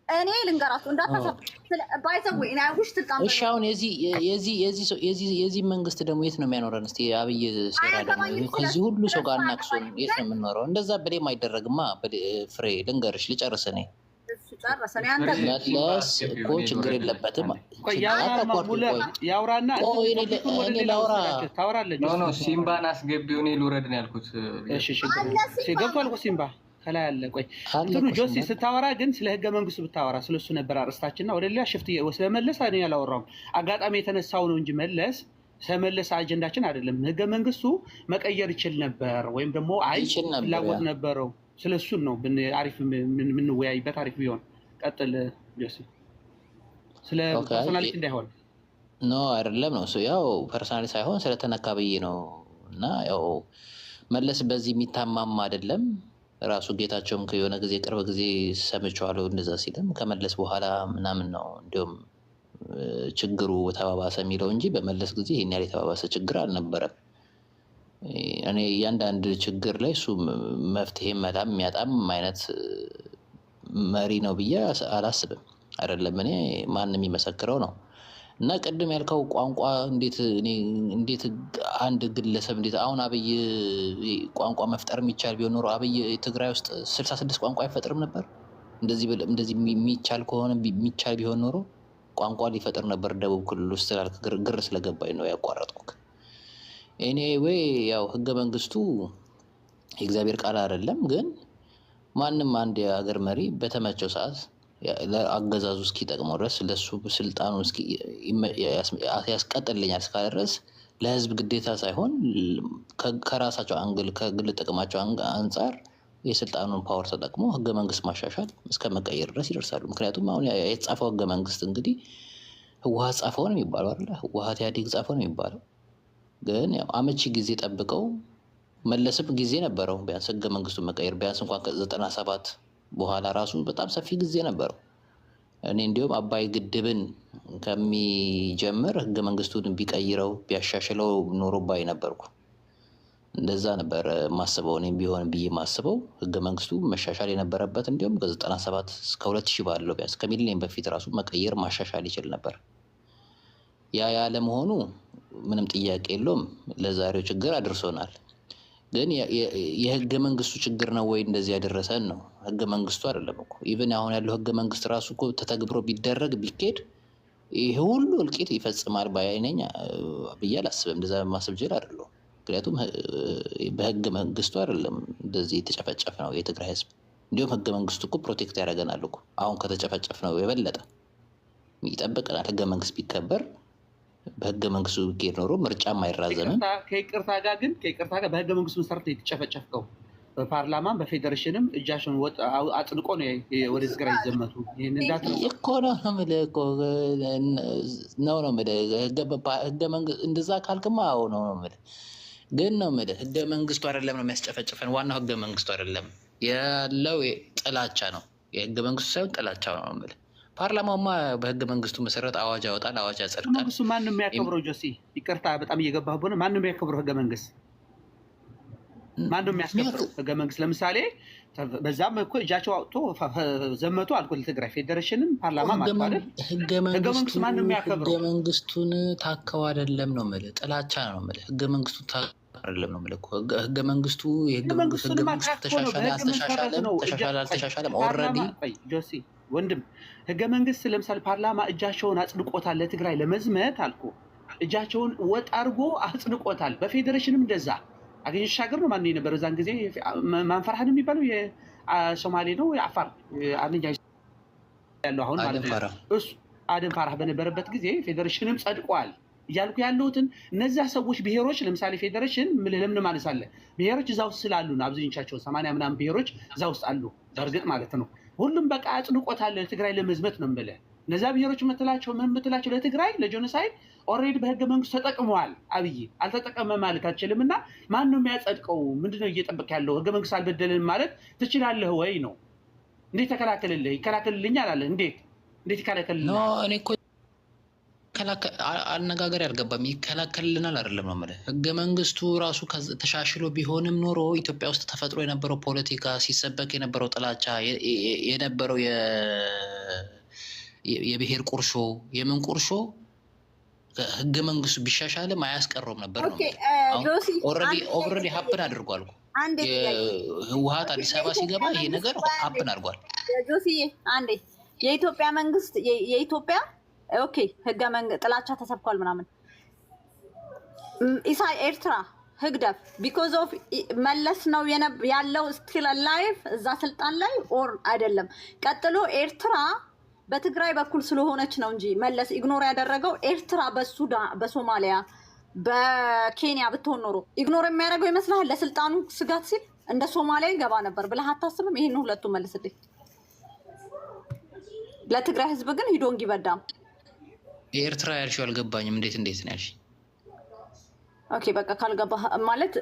እኔ ልንገራችሁ እንዳታሰብ ባይዘው እኔ አይሁሽ ትልቃም። እሺ አሁን የዚህ መንግስት ደግሞ የት ነው የሚያኖረን? እስቲ አብይ ሴራ ደግሞ ከዚህ ሁሉ ሰው ጋር እናክሶን የት ነው የምንኖረው? እንደዛ ብሌም አይደረግማ። ፍሬ ልንገርሽ ልጨርስ። እኔ መለስ እኮ ችግር የለበትም። ያውራና እኔ ላውራ ሲምባን አስገቢው። እኔ ልውረድ ነው ያልኩት። ገብቷል እኮ ሲምባ ከላይ አለ። ቆይ እንትኑ ጆሲ ስታወራ ግን ስለ ህገ መንግስቱ ብታወራ ስለሱ ነበር አርስታችንና ወደ ሌላ ሽፍት ስለመለስ እኔ ያላወራሁም አጋጣሚ የተነሳው ነው እንጂ መለስ ስለመለስ አጀንዳችን አይደለም። ህገ መንግስቱ መቀየር ይችል ነበር ወይም ደግሞ አይ ፍላጎት ነበረው። ስለሱን ነው አሪፍ የምንወያይበት። አሪፍ ቢሆን ቀጥል ጆሲ። ስለ ፐርሶናሊቲ እንዳይሆን ኖ አይደለም ነው ያው ፐርሶናሊ ሳይሆን ስለተነካብዬ ነው። እና ያው መለስ በዚህ የሚታማም አይደለም። ራሱ ጌታቸውም ከሆነ ጊዜ ቅርብ ጊዜ ሰምቼዋለሁ እንደዛ ሲልም ከመለስ በኋላ ምናምን ነው እንዲሁም ችግሩ ተባባሰ የሚለው እንጂ በመለስ ጊዜ ይሄን ያህል የተባባሰ ችግር አልነበረም። እኔ እያንዳንድ ችግር ላይ እሱ መፍትሄ መላም የሚያጣም አይነት መሪ ነው ብዬ አላስብም። አይደለም እኔ ማንም የሚመሰክረው ነው። እና ቅድም ያልከው ቋንቋ እንዴት አንድ ግለሰብ እንዴት አሁን አብይ ቋንቋ መፍጠር የሚቻል ቢሆን ኖሮ አብይ ትግራይ ውስጥ 66 ቋንቋ አይፈጥርም ነበር? እንደዚህ የሚቻል ከሆነ የሚቻል ቢሆን ኖሮ ቋንቋ ሊፈጥር ነበር። ደቡብ ክልል ውስጥ ስላልክ ግር ስለገባኝ ነው ያቋረጥኩት። ኤኒዌይ ያው ህገ መንግስቱ የእግዚአብሔር ቃል አይደለም፣ ግን ማንም አንድ የሀገር መሪ በተመቸው ሰዓት ለአገዛዙ እስኪጠቅመው ድረስ ለሱ ስልጣኑ ያስቀጥልኛል እስካለ ድረስ ለህዝብ ግዴታ ሳይሆን ከራሳቸው አንግል ከግል ጥቅማቸው አንጻር የስልጣኑን ፓወር ተጠቅሞ ህገ መንግስት ማሻሻል እስከ መቀየር ድረስ ይደርሳሉ። ምክንያቱም አሁን የተጻፈው ህገ መንግስት እንግዲህ ህወሓት ጻፈው ነው የሚባለው አይደለ? ህወሓት ኢህአዴግ ጻፈው ነው የሚባለው። ግን ያው አመቺ ጊዜ ጠብቀው መለስም ጊዜ ነበረው ቢያንስ ህገ መንግስቱን መቀየር ቢያንስ እንኳን ከ97 በኋላ ራሱ በጣም ሰፊ ጊዜ ነበረው። እኔ እንዲሁም አባይ ግድብን ከሚጀምር ህገ መንግስቱን ቢቀይረው ቢያሻሽለው ኖሮ ባይ ነበርኩ። እንደዛ ነበር ማስበው። እኔም ቢሆን ብዬ ማስበው ህገ መንግስቱ መሻሻል የነበረበት እንዲሁም ከ97 እስከ 2000 ባለው ቢያንስ ከሚሊኒየም በፊት ራሱ መቀየር ማሻሻል ይችል ነበር። ያ ያለ መሆኑ ምንም ጥያቄ የለውም ለዛሬው ችግር አድርሶናል። ግን የህገ መንግስቱ ችግር ነው ወይ እንደዚህ ያደረሰን ነው? ህገ መንግስቱ አይደለም እኮ። ኢቭን አሁን ያለው ህገ መንግስት ራሱ እኮ ተተግብሮ ቢደረግ ቢኬድ ይሄ ሁሉ እልቂት ይፈጽማል ባይነኝ ብዬ አላስብም። እንደዛ ማሰብ ጀል አይደለም። ምክንያቱም በህገ መንግስቱ አይደለም እንደዚህ የተጨፈጨፈ ነው የትግራይ ህዝብ። እንዲሁም ህገ መንግስቱ እኮ ፕሮቴክት ያደርገናል እኮ። አሁን ከተጨፈጨፍ ነው የበለጠ ይጠብቀናል። ህገ መንግስት ቢከበር በህገ መንግስቱ ቢኬድ ኖሮ ምርጫም አይራዘምም። ከይቅርታ ጋር በህገ መንግስቱ መሰረት የተጨፈጨፍከው በፓርላማም በፌዴሬሽንም እጃቸውን አጽድቆ ነው ወደ ትግራይ ዘመቱ። ይህን እንዳትረሳ እኮ ነው የምልህ እኮ ነው የምልህ። ህገ መንግስት እንደዛ ካልክማ አዎ ነው የምልህ። ግን ነው የምልህ ህገ መንግስቱ አይደለም ነው የሚያስጨፈጭፈን። ዋናው ህገ መንግስቱ አይደለም ያለው ጥላቻ ነው። የህገ መንግስቱ ሳይሆን ጥላቻ ነው የምልህ። ፓርላማውማ በህገ መንግስቱ መሰረት አዋጅ ያወጣል፣ አዋጅ ያጸድቃል። መንግስቱ ማን ነው የሚያከብረው? ጆሲ ይቅርታ በጣም እየገባህ ሆነ። ማን ነው የሚያከብረው ህገ መንግስት? ማን ነው የሚያስከብረው ህገ መንግስት? ለምሳሌ በዛም እኮ እጃቸው አውጥቶ ዘመቱ አልኩ ለትግራይ ፌዴሬሽንም ፓርላማ ማለት አይደል? ህገ መንግስቱ ማን ነው የሚያከብረው? ህገ መንግስቱን ታከው አይደለም ነው የምልህ። ጥላቻ ነው የምልህ። ህገ መንግስቱ አይደለም ነው የምልህ እኮ። ህገ መንግስቱ የህገ መንግስቱ ተሻሻለ አልተሻሻለም ኦልሬዲ ጆሲ ወንድም ህገ መንግስት ለምሳሌ ፓርላማ እጃቸውን አጽድቆታል። ለትግራይ ለመዝመት አልኩ እጃቸውን ወጥ አድርጎ አጽድቆታል። በፌዴሬሽንም እንደዛ አገኘ ሻገር ነው ማን ነበር በዛን ጊዜ ማንፈርሃን የሚባለው የሶማሌ ነው የአፋር አንኛ ያለው አሁን ማለት ነው። እሱ አደም ፈራህ በነበረበት ጊዜ ፌዴሬሽንም ጸድቋል እያልኩ ያለሁትን እነዛ ሰዎች ብሔሮች ለምሳሌ ፌዴሬሽን ለምን ማለት አለ ብሔሮች እዛው ስላሉ ነው። አብዛኞቻቸው 80 ምናምን ብሔሮች እዛው ውስጥ አሉ። በእርግጥ ማለት ነው ሁሉም በቃ አጽድቆታል ለትግራይ ለመዝመት ነው የምልህ። እነዛ ብሔሮች የምትላቸው ምን የምትላቸው ለትግራይ ለጆኖሳይድ ኦልሬዲ በህገ መንግስቱ ተጠቅመዋል። አብይ አልተጠቀመ ማለት አልችልም። እና ማን ነው የሚያጸድቀው? ምንድነው እየጠበቅ ያለው? ህገ መንግስት አልበደልን ማለት ትችላለህ ወይ ነው? እንዴት ተከላከልልህ? ይከላከልልኛል አለ። እንዴት ይከላከልልኛል? እኔ እኮ አነጋገር ያልገባም ይከላከልልናል አይደለም ነው የምልህ። ህገ መንግስቱ ራሱ ተሻሽሎ ቢሆንም ኖሮ ኢትዮጵያ ውስጥ ተፈጥሮ የነበረው ፖለቲካ፣ ሲሰበክ የነበረው ጥላቻ፣ የነበረው የብሔር ቁርሾ፣ የምን ቁርሾ ህገ መንግስቱ ቢሻሻልም አያስቀረውም ነበር ነው። ኦልሬዲ ሀፕን አድርጓል። ህወሓት አዲስ አበባ ሲገባ ይሄ ነገር ሀፕን አድርጓል። ጆሲዬ አንዴ የኢትዮጵያ መንግስት የኢትዮጵያ ኦኬ ህገ መንግስት ጥላቻ ተሰብኳል ምናምን ኤርትራ ህግደፍ ቢኮዝ ኦፍ መለስ ነው ያለው ስቲል ላይፍ እዛ ስልጣን ላይ ኦር አይደለም። ቀጥሎ ኤርትራ በትግራይ በኩል ስለሆነች ነው እንጂ መለስ ኢግኖር ያደረገው ኤርትራ በሶማሊያ በኬንያ ብትሆን ኖሮ ኢግኖር የሚያደርገው ይመስልሃል? ለስልጣኑ ስጋት ሲል እንደ ሶማሊያ ይገባ ነበር ብለህ አታስብም? ይሄን ሁለቱ መልስልኝ። ለትግራይ ህዝብ ግን ሂዶንግ ይበዳም። የኤርትራ ያልሽው አልገባኝም። እንዴት ነው ያልሽ? ኦኬ በቃ ካልገባ ማለት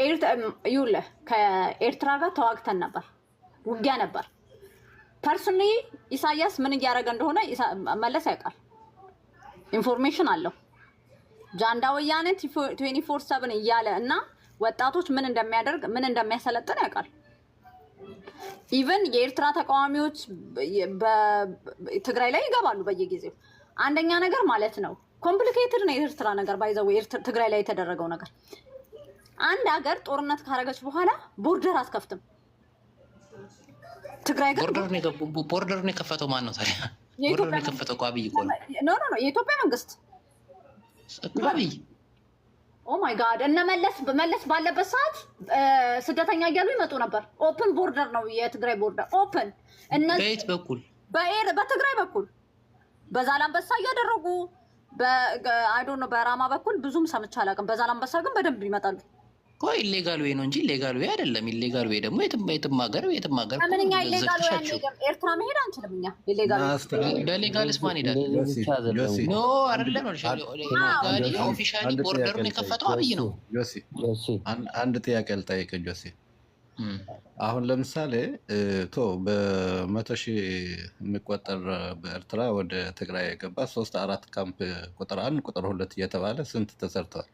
ይኸውልህ ከኤርትራ ጋር ተዋግተን ነበር፣ ውጊያ ነበር። ፐርሰናሊ ኢሳያስ ምን እያደረገ እንደሆነ መለስ ያውቃል፣ ኢንፎርሜሽን አለው። ጃንዳ ወያኔ 24/7 እያለ እና ወጣቶች ምን እንደሚያደርግ ምን እንደሚያሰለጥን ያውቃል። ኢቨን የኤርትራ ተቃዋሚዎች በትግራይ ላይ ይገባሉ በየጊዜው። አንደኛ ነገር ማለት ነው ኮምፕሊኬትድ ነው የኤርትራ ነገር ባይዘው ትግራይ ላይ የተደረገው ነገር። አንድ ሀገር ጦርነት ካረገች በኋላ ቦርደር አትከፍትም። ትግራይ ጋር ቦርደሩን የከፈተው ማን ነው ታዲያ? ቦርደሩን የከፈተው እኮ አብይ እኮ ነው። ኖ የኢትዮጵያ መንግስት አብይ። ኦ ማይ ጋድ እነ መለስ ባለበት ሰዓት ስደተኛ እያሉ ይመጡ ነበር። ኦፕን ቦርደር ነው የትግራይ ቦርደር ኦፕን። በየት በኩል? በትግራይ በኩል በዛላምበሳ እያደረጉ አይዶን በራማ በኩል ብዙም ሰምቼ አላውቅም። በዛላምበሳ ግን በደንብ ይመጣሉ። ቆይ ኢሌጋል ዌይ ነው እንጂ ኢሌጋል ዌይ አይደለም። ኢሌጋል ዌይ ደግሞ የትም ሀገር ምንኛ ኢሌጋል ዌይ አንሄድም። ኤርትራ መሄድ አንችልም እኛ። ኢሌጋል በሌጋልስ ማን ሄዳል? ኖ አይደለም ነው ኦፊሻሊ ቦርደሩን የከፈተው አብይ ነው። አንድ ጥያቄ ልጠይቅ ጆሲ። አሁን ለምሳሌ በ100,000 የሚቆጠር በኤርትራ ወደ ትግራይ የገባ 3-4 ካምፕ ቁጥር 1 ቁጥር 2 እየተባለ ስንት ተሰርተዋል?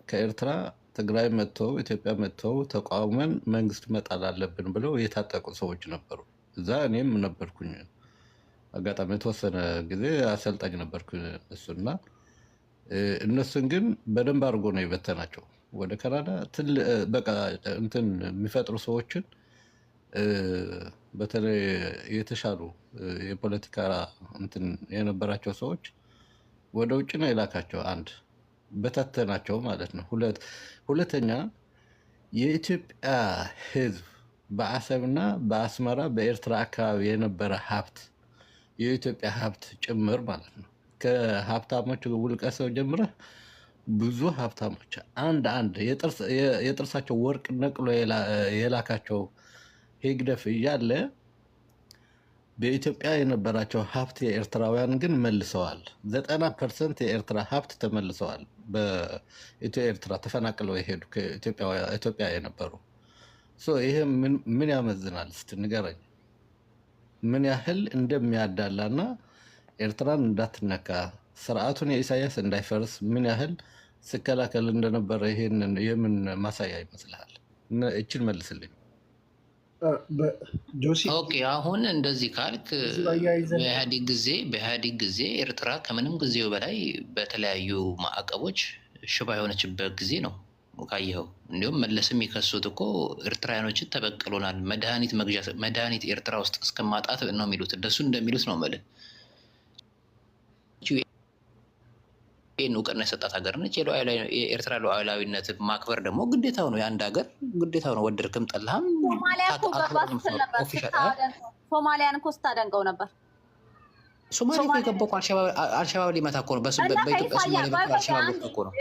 ከኤርትራ ትግራይ መጥተው ኢትዮጵያ መጥተው ተቃውመን መንግስት መጣል አለብን ብለው የታጠቁ ሰዎች ነበሩ። እዛ እኔም ነበርኩኝ። አጋጣሚ የተወሰነ ጊዜ አሰልጣኝ ነበርኩ እሱና እነሱን ግን በደንብ አድርጎ ነው የበተናቸው ወደ ካናዳ። በቃ እንትን የሚፈጥሩ ሰዎችን በተለይ የተሻሉ የፖለቲካ እንትን የነበራቸው ሰዎች ወደ ውጭ ነው የላካቸው። አንድ በታተናቸው ማለት ነው። ሁለተኛ የኢትዮጵያ ሕዝብ በአሰብና በአስመራ በኤርትራ አካባቢ የነበረ ሀብት የኢትዮጵያ ሀብት ጭምር ማለት ነው። ከሀብታሞች ውልቀሰው ጀምረህ ብዙ ሀብታሞች አንድ የጥርሳቸው ወርቅ ነቅሎ የላካቸው ሄግደፍ እያለ በኢትዮጵያ የነበራቸው ሀብት የኤርትራውያን ግን መልሰዋል። 90% የኤርትራ ሀብት ተመልሰዋል። በኢትዮ ኤርትራ ተፈናቅለው የሄዱ ከኢትዮጵያ የነበሩ። ይሄ ምን ያመዝናል? እስቲ ንገረኝ። ምን ያህል እንደሚያዳላና ኤርትራን እንዳትነካ ስርዓቱን የኢሳያስ እንዳይፈርስ ምን ያህል ስከላከል እንደነበረ ይሄንን የምን ማሳያ ይመስልሃል? እችን መልስልኝ። ኦኬ አሁን እንደዚህ ካልክ በኢህአዴግ ጊዜ ኤርትራ ከምንም ጊዜው በላይ በተለያዩ ማዕቀቦች ሽባ የሆነችበት ጊዜ ነው ካየኸው። እንዲሁም መለስ የሚከሱት እኮ ኤርትራውያኖችን ተበቅሎናል፣ መድኃኒት ኤርትራ ውስጥ እስከማጣት ነው የሚሉት። እንደሱ እንደሚሉት ነው መልህ። ይህን እውቅና የሰጣት ሀገር ነች። የኤርትራ ሉዓላዊነት ማክበር ደግሞ ግዴታው ነው፣ የአንድ ሀገር ግዴታው ነው። ወደድክም ጠላህም። ሶማሊያን እኮ ስታደንቀው ነበር። ሶማሊያ እኮ የገባው አልሸባብ ሊመታ እኮ ነው። በኢትዮጵያ ሶማሊያ በኩል አልሸባብ ገብቶ እኮ ነው።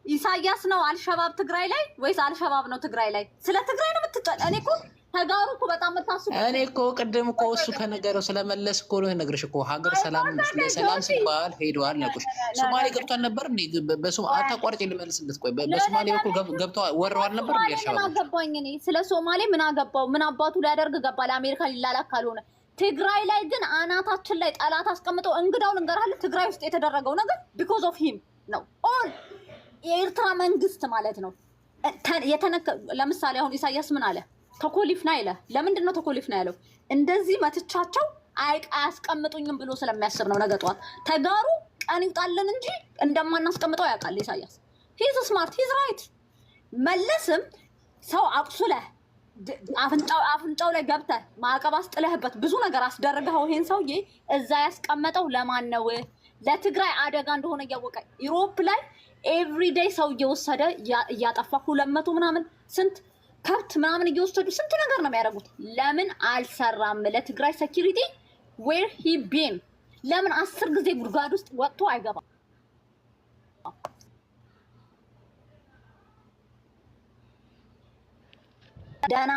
ኢሳያስ ነው አልሸባብ ትግራይ ላይ ወይስ አልሸባብ ነው ትግራይ ላይ? ስለ ትግራይ ነው የምትጫወት? እኔ እኮ ተጋሩ እኮ በጣም የምታስቡ። እኔ እኮ ቅድም እኮ እሱ ከነገረው ስለመለስ እኮ ነው የነገርሽ እኮ ሀገር ሰላም ሲባል ሄደዋል ነቁሽ። ሶማሌ ገብቷል ነበር አታቋርጭ ልመልስለት። ቆይ በሶማሌ በኩል ገብተዋል ወረዋል ነበር። ምን አገባኝ እኔ ስለ ሶማሌ? ምን አገባው? ምን አባቱ ሊያደርግ ገባ? ለአሜሪካ ሊላላክ ካልሆነ ትግራይ ላይ ግን አናታችን ላይ ጠላት አስቀምጠው እንግዳውን እንገራለን። ትግራይ ውስጥ የተደረገው ነገር ቢኮዝ ኦፍ ሂም ነው። ኦል የኤርትራ መንግስት ማለት ነው። ለምሳሌ አሁን ኢሳያስ ምን አለ? ተኮሊፍና ይለ። ለምንድን ነው ተኮሊፍና ያለው? እንደዚህ መትቻቸው አያስቀምጡኝም ብሎ ስለሚያስብ ነው። ነገ ጠዋት ተጋሩ ቀን ይውጣልን እንጂ እንደማናስቀምጠው ያውቃል ኢሳያስ። ሂዝ ስማርት ሂዝ ራይት። መለስም ሰው አቁሱለህ አፍንጫው ላይ ገብተህ ማዕቀብ አስጥለህበት ብዙ ነገር አስደርገው ይሄን ሰውዬ እዛ ያስቀመጠው ለማን ነው? ለትግራይ አደጋ እንደሆነ እያወቀ ዩሮፕ ላይ ኤቭሪዴይ ሰው እየወሰደ እያጠፋ 200 ምናምን ስንት ከብት ምናምን እየወሰዱ ስንት ነገር ነው የሚያደርጉት። ለምን አልሰራም? ለትግራይ ሴኪሪቲ ዌር ሂ ቢን ለምን 10 ጊዜ ጉድጓድ ውስጥ ወጥቶ አይገባም? ደህና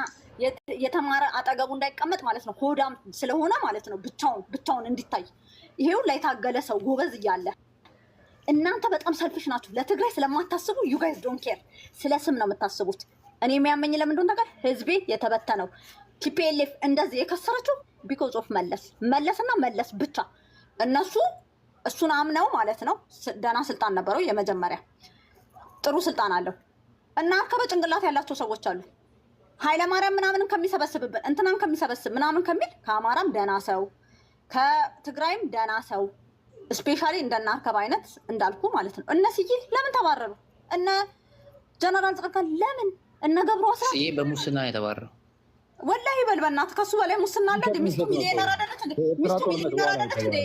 የተማረ አጠገቡ እንዳይቀመጥ ማለት ነው። ሆዳም ስለሆነ ማለት ነው። ብቻውን እንዲታይ ይሄው ላይ ታገለ ሰው ጎበዝ እያለ እናንተ በጣም ሰልፍሽ ናችሁ። ለትግራይ ስለማታስቡ ዩ ጋይስ ዶንት ኬር። ስለ ስም ነው የምታስቡት። እኔ የሚያመኝ ለምን እንደሆነ ነገር ህዝቤ የተበተነው ቲፒኤልኤፍ እንደዚህ የከሰረችው ቢኮዝ ኦፍ መለስና መለስ ብቻ። እነሱ እሱን አምነው ማለት ነው። ደህና ስልጣን ነበረው፣ የመጀመሪያ ጥሩ ስልጣን አለው እና ከበጭንቅላት ያላቸው ሰዎች አሉ። ኃይለማርያም ምናምንም ከሚሰበስብብን እንትናን ከሚሰበስብ ምናምን ከሚል ከአማራም ደህና ሰው ከትግራይም ደህና ሰው ስፔሻሊ እንደናርከብ አይነት እንዳልኩ ማለት ነው። እነስዬ ለምን ተባረሩ? እነ ጀነራል ጻድቃን ለምን? እነ ገብሩ አስራት ይሄ በሙስና የተባረረው ወላሂ በል በእናትህ ከሱ በላይ ሙስና አለ። ሚስቱ ሚሊዮነር አይደለች እንዴ? ሚስቱ ሚሊዮነር አይደለች እንዴ?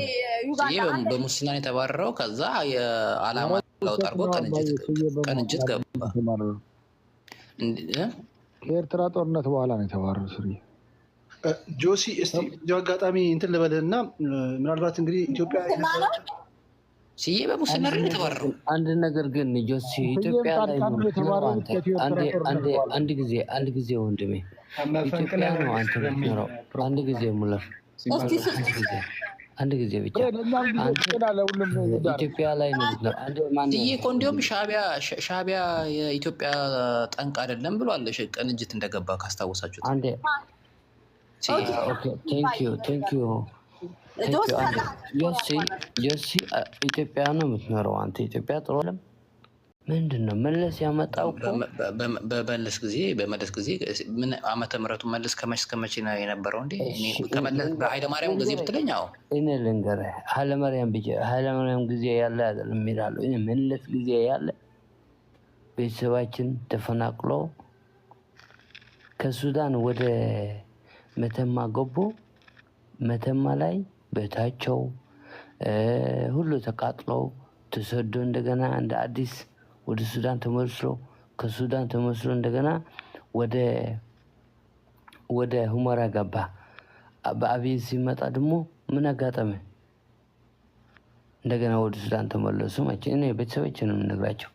ዩጋንዳ ይሄ በሙስና የተባረረው ከዛ የዓላማ ለውጥ አድርጎ ቅንጅት ገባ። ከኤርትራ ጦርነት በኋላ ነው የተባረረው። ስሪ ጆሲ እስቲ እዚሁ አጋጣሚ እንትን ልበልህና ምናልባት እንግዲህ ኢትዮጵያ ሲዬ በሙስና ነው የተባረረው። አንድ ነገር ግን ጆሲ ኢትዮጵያ ላይ አንድ ጊዜ ወንድሜ ኢትዮጵያ ነው አንተ ነው። አንድ ጊዜ ሙለር አንድ ጊዜ ብቻ ኢትዮጵያ ላይ ነው። ይሄ እኮ እንዲያውም ሻዕቢያ የኢትዮጵያ ጠንቅ አይደለም ብሏል። ቅንጅት እንደገባ ካስታወሳችሁት አንዴ ቴንክ ዩ ጆሲ ኢትዮጵያ ነው የምትኖረው አንተ። ኢትዮጵያ ጥሩ አይደለም ምንድነው መለስ ያመጣው? በመለስ ጊዜ ምን ዓመተ ምህረቱ መለስ ከመቼ ነው የነበረው እንዴ? እኔ ከመለስ በኃይለ ማርያም ጊዜ ብትለኝ አዎ እኔ ልንገርህ፣ ኃይለ ማርያም ጊዜ ያለ አይደለም የሚላሉ። እኔ መለስ ጊዜ ያለ ቤተሰባችን ተፈናቅሎ ከሱዳን ወደ መተማ ገቦ መተማ ላይ ቤታቸው ሁሉ ተቃጥለው ተሰዶ እንደገና እንደ አዲስ ወደ ሱዳን ተመልሶ ከሱዳን ተመልሶ እንደገና ወደ ሁመራ ገባ። በአብይ ሲመጣ ደግሞ ምን አጋጠመ? እንደገና ወደ ሱዳን ተመለሱ። መቼ እኔ ቤተሰቦችን ነው የምነግራቸው።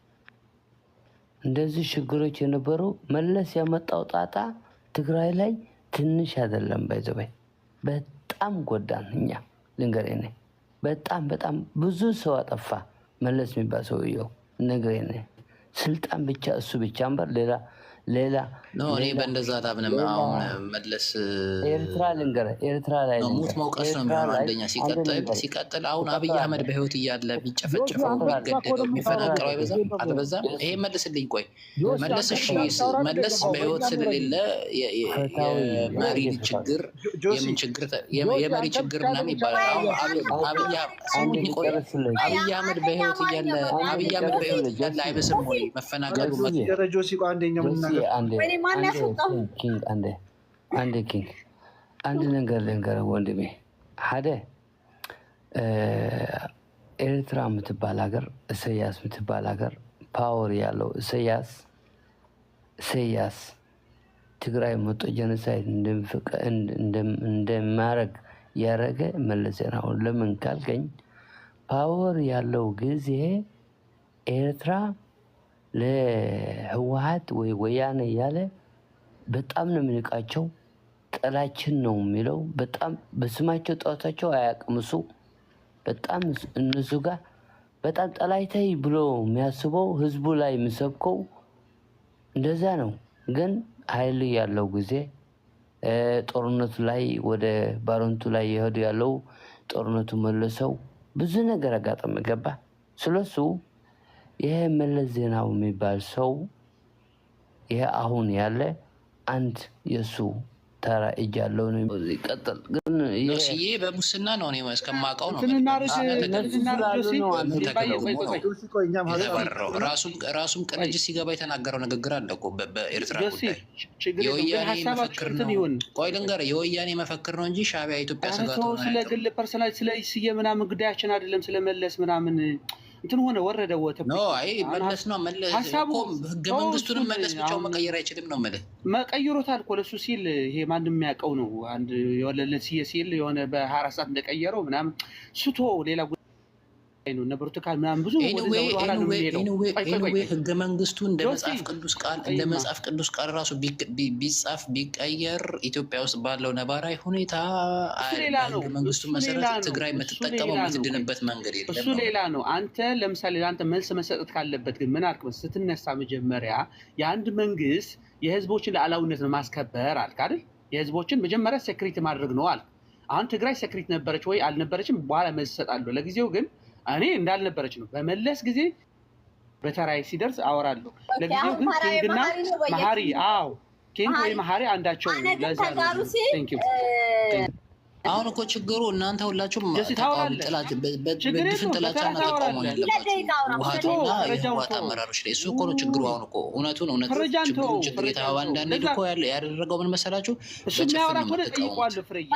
እንደዚህ ችግሮች የነበሩ መለስ ያመጣው ጣጣ ትግራይ ላይ ትንሽ አይደለም። ባይዘባይ በጣም ጎዳን። እኛ ልንገርህ በጣም ብዙ ሰው አጠፋ መለስ የሚባል ሰውየው ነገሬን ስልጣን ብቻ እሱ ብቻ አንበር ሌላ ነው። እኔ በእንደዛ ታብነም አሁን መለስ ኤርትራ ልንገርህ፣ ኤርትራ ላይ ሙት መውቀስ ነው የሚሆነው። አንደኛ ሲቀጥል አሁን አብይ አህመድ በህይወት እያለ ቢጨፈጨፈው ቢገደለው የሚፈናቀለው አልበዛም? ይሄ መልስልኝ። ቆይ መለስ እሺ፣ መለስ በህይወት ስለሌለ የመሪ ችግር የመሪ ችግር ምናምን ይባላል። አሁን አብይ አህመድ በህይወት እያለ አይበስም ወይ መፈናቀሉ? ደረጃው ሲቆ አንደኛው አንድ ነገር ልንገርህ ወንድሜ፣ ኤርትራ የምትባል ሀገር ኢሳያስ የምትባል ሀገር ፓወር ያለው ኢሳያስ ትግራይ መጦ ጀኖሳይድ እንደማረግ ያረገ መለስ ዜናዊ። ለምን ካልከኝ ፓወር ያለው ጊዜ ኤርትራ ለህወሓት ወይ ወያኔ ያለ በጣም ነው የሚንቃቸው። ጠላችን ነው የሚለው በጣም በስማቸው ጠዋታቸው አያቅምሱ። በጣም እነሱ ጋር በጣም ጠላይታይ ብሎ የሚያስበው ህዝቡ ላይ የሚሰብከው እንደዛ ነው። ግን ኃይል ያለው ጊዜ ጦርነቱ ላይ ወደ ባሮንቱ ላይ የሄዱ ያለው ጦርነቱ መለሰው ብዙ ነገር አጋጠመ ገባ። ስለሱ ይሄ መለስ ዜናዊ የሚባል ሰው ይሄ አሁን ያለ አንድ የሱ ተራ እጅ ያለው ነው። ይቀጥል ግን ዮሲዬ በሙስና ነው እኔ እስከማውቀው ነው። ራሱም ቅንጅት ሲገባ የተናገረው ንግግር አለ እኮ በኤርትራ ጉዳይ። የወያኔ መፈክር ነው። ቆይ ልንገርህ፣ የወያኔ መፈክር ነው እንጂ ሻዕቢያ ኢትዮጵያ ስጋት ነው። ስለ ግል ፐርሰናል ስለ ስየ ምናምን ጉዳያችን አይደለም። ስለመለስ ምናምን እንትን ሆነ ወረደ ወተ ነው። አይ መለስ ነው መለስ ህገ መንግስቱንም መለስ ብቻው መቀየር አይችልም ነው ማለት መቀየሩታል እኮ ለሱ ሲል ይሄ ማንም የሚያውቀው ነው። አንድ የወለለ ሲል የሆነ በ24 ሰዓት እንደቀየረው ምናምን ስቶ ሌላ ጉዳይ ነው። ብርቱካን ምናምን ብዙ ህገ መንግስቱ እንደ መጽሐፍ ቅዱስ ቃል ራሱ ቢጻፍ ቢቀየር ኢትዮጵያ ውስጥ ባለው ነባራዊ ሁኔታ ህገ መንግስቱ መሰረት ትግራይ የምትጠቀመው የምትድንበት መንገድ የለም። እሱ ሌላ ነው። አንተ ለምሳሌ ለአንተ መልስ መሰጠት ካለበት ግን ምን አልክ ስትነሳ መጀመሪያ የአንድ መንግስት የህዝቦችን ሉዓላዊነት ነው ማስከበር አልክ አይደል? የህዝቦችን መጀመሪያ ሴክሪቲ ማድረግ ነው አልክ። አሁን ትግራይ ሴክሪቲ ነበረች ወይ አልነበረችም? በኋላ መልስ እሰጣለሁ። ለጊዜው ግን እኔ እንዳልነበረች ነው። በመለስ ጊዜ በተራይ ሲደርስ አወራለሁ። ለጊዜው ግን ኪንግና መሀሪ ኪንግ ወይ መሀሪ አንዳቸው ለዛ ነው። ቴንክ ዩ። አሁን እኮ ችግሩ እናንተ ሁላችሁም በድፍን ጥላቻና ተቃውሞ ያለባችሁ ህወሓት አመራሮች ላይ እሱ እኮ ነው ችግሩ። አሁን እኮ እውነቱን ችግር የተባባ እንዳንሄድ እኮ ያደረገው ምን መሰላችሁ? እሱ የሚያወራ ከሆነ ጠይቋለሁ ፍሬዬ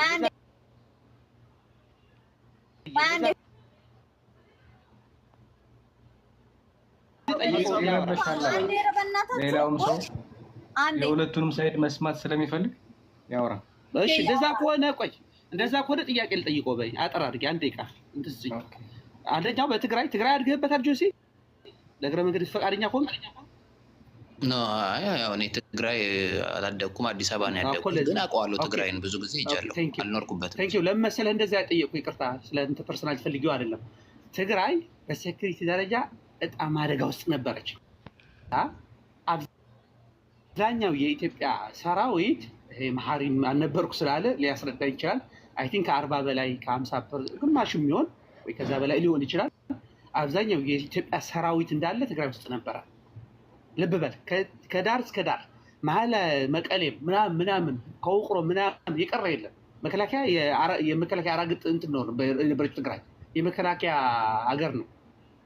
ሌላውም ሰው የሁለቱንም ሳይድ መስማት ስለሚፈልግ ያወራ። እሺ እንደዛ ከሆነ ጥያቄ ልጠይቀው በይ አጠር አድርጌ አንድ ደቂቃ እንትስኝ። አንደኛው በትግራይ አድገህበታል ጆሲ? ለእግረ መንገድ ፈቃደኛ ከሆንክ ያው እኔ ትግራይ አላደኩም፣ አዲስ አበባ ነው ያደኩት፣ ግን አውቀዋለሁ ትግራይን ብዙ ጊዜ ሄጃለሁ፣ አልኖርኩበትም። ቴንክ ዩ። ለምን መሰለህ እንደዛ ያጠየቁ? ይቅርታ ስለ እንትን ፐርሰናል ፈልጊው አይደለም። ትግራይ በሴኩሪቲ ደረጃ በጣም አደጋ ውስጥ ነበረች። አብዛኛው የኢትዮጵያ ሰራዊት ይሄ መሀሪ አልነበርኩ ስላለ ሊያስረዳ ይችላል። አይ ቲንክ ከ40 በላይ ከ50 ግማሽ የሚሆን ወይ ከዛ በላይ ሊሆን ይችላል። አብዛኛው የኢትዮጵያ ሰራዊት እንዳለ ትግራይ ውስጥ ነበረ። ልብ በል ከዳር እስከ ዳር መሀል መቀሌ ምናምን ከውቅሮ ምናምን የቀረ የለም። መከላከያ የመከላከያ አራግጥ እንትን ነው የነበረች ትግራይ የመከላከያ ሀገር ነው።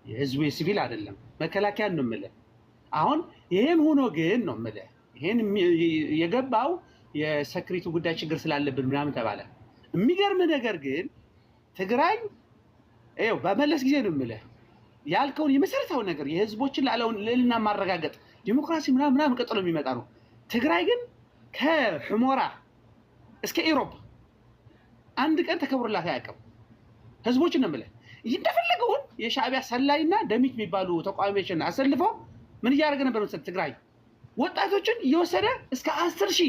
የህዝቡ የሲቪል አይደለም። መከላከያ ነው የምልህ። አሁን ይሄም ሆኖ ግን ነው የምልህ ይሄን የገባው የሴኩሪቲ ጉዳይ ችግር ስላለብን ምናምን ተባለ። የሚገርም ነገር ግን ትግራይ ይኸው በመለስ ጊዜ ነው የምልህ ያልከውን የመሰረታዊ ነገር የህዝቦችን ልዕልና ማረጋገጥ ዲሞክራሲ ምናምን ቀጥሎ የሚመጣ ነው። ትግራይ ግን ከሑመራ እስከ ኢሮብ አንድ ቀን ተከብሮላት አያውቅም። ህዝቦችን ነው የምልህ እንደፈለገውን የሻዕቢያ ሰላይና ደሚት የሚባሉ ተቋሚዎችን አሰልፈው ምን እያደረገ ነበር መሰለህ? ትግራይ ወጣቶችን እየወሰደ እስከ 10,000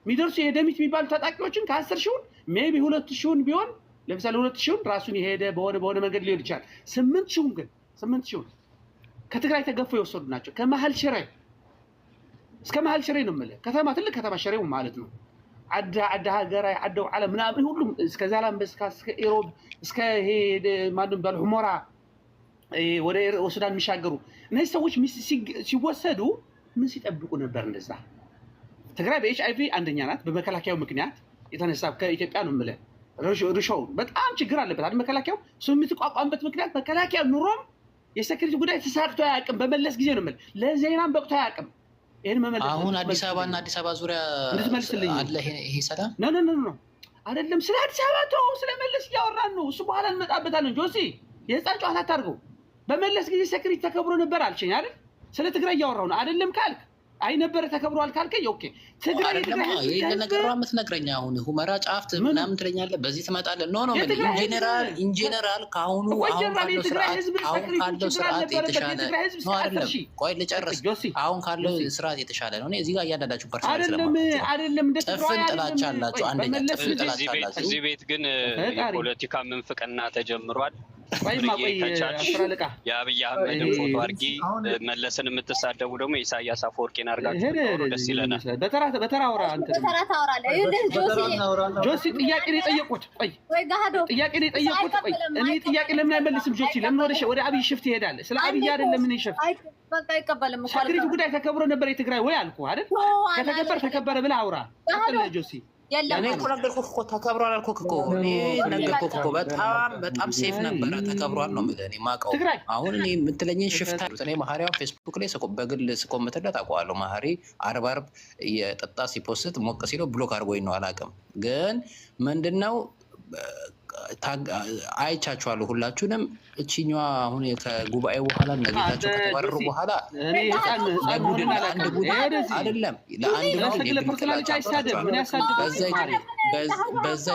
የሚደርሱ የደሚት የሚባሉ ታጣቂዎችን ከ10,000 ሜቢ 2,000 ቢሆን ለምሳሌ 2,000 ራሱን የሄደ በሆነ መንገድ ሊሆን ይችላል። 8,000 ከትግራይ ተገፈው የወሰዱ ናቸው። ከመሀል ሽሬ እስከ መሀል ሽሬ ነው የምልህ ከተማ ትልቅ ከተማ ሽሬው ማለት ነው። አዳ ሀገራይ አዳው ዓለም ምናምን ሁሉም እስከ ዛላምበሳ እስከ ኢሮብ እስከ ሄደ ማንም ባል ሑመራ ወደ ሱዳን የሚሻገሩ እነዚህ ሰዎች ሲወሰዱ ምን ሲጠብቁ ነበር? እንደዛ ትግራይ በኤችአይቪ አንደኛ ናት። በመከላከያው ምክንያት የተነሳ ከኢትዮጵያ ነው የምልህ ርሾው በጣም ችግር አለበት አይደል? መከላከያው እሱ የምትቋቋምበት ምክንያት መከላከያ ኑሮም የሴኩሪቲ ጉዳይ ተሳክቶ አያውቅም። በመለስ ጊዜ ነው የምልህ ለዜናም በቅቶ አያውቅም። ይሄን መመለስ አሁን አዲስ አበባና አዲስ አበባ ዙሪያ አለ ይሄ ሰላም ኖ አይደለም። ስለ አዲስ አበባ ተው፣ ስለ መለስ እያወራን ነው። እሱ በኋላ እንመጣበታለን። ጆሲ የህፃን ጨዋታ አታድርገው። በመለስ ጊዜ ሴኩሪቲ ተከብሮ ነበር አልሽኝ አይደል? ስለ ትግራይ እያወራሁ ነው አይደለም ካልክ አይ ነበር ተከብሯል ካልከኝ ኦኬ። ትግራይ ይሄ ነገር ነው የምትነግረኝ። አሁን ሁመራ ጫፍት ምናምን ትለኛለህ፣ በዚህ ትመጣለህ። ኖ ኢንጀነራል ካሁኑ አሁን ካለው ስርዓት የተሻለ ነው አይደለም? ቆይ ልጨርስ። አሁን ካለው ስርዓት የተሻለ ነው። እኔ እዚህ ጋር እያንዳንዳችሁ ፐርሰናል አይደለም እንደ ጥፍን ጥላቻ አላችሁ። አንደኛ ጥፍን ጥላቻ አላችሁ። እዚህ ቤት ግን የፖለቲካ ምንፍቅና ተጀምሯል። የአብይ አህመድን ፎቶ አድርጊ፣ መለስን የምትሳደቡ ደግሞ የኢሳያስ አፈወርቂን አድርጋችሁ ደስ ይለናል። በተራ አውራ ጆሲ ጥያቄ ነው የጠየቁት። ቆይ ጥያቄ ነው የጠየቁት። ቆይ እኔ ጥያቄ ለምን አይመልስም? ጆሲ ለምን ወደ አብይ ሽፍት ይሄዳል? ስለ አብይ አይደለም ምን ይሽፍት በቃ ይቀበልም እኮ ሴኩሪቲ ጉዳይ ተከብሮ ነበር የትግራይ ወይ አልኩህ አይደል? ከተከበረ ብለህ አውራ። ጆሲ እኔ እኮ ነገርኩህ እኮ ተከብሯል አልኩህ እኮ እኔ ነገርኩህ እኮ በጣም ሴፍ ነበረ። ተከብሯል ነው የምልህ እኔ የማውቀው። አሁን እኔ የምትለኝን ሽፍታ እኔ መሀሪያውን ፌስቡክ ላይ በግል ስኮምትለት አውቀዋለሁ። መሀሪ አርብ የጠጣ ሲፖስት ሞቅ ሲለው ብሎክ አድርጎኝ ነው አላውቅም። ግን ምንድነው አይቻችኋለሁ ሁላችሁንም። እቺኛዋ አሁን ከጉባኤ በኋላ ነጌታቸው ከተባረሩ በኋላ ለቡድን አንድ ቡድን አይደለም ለአንድ በዛ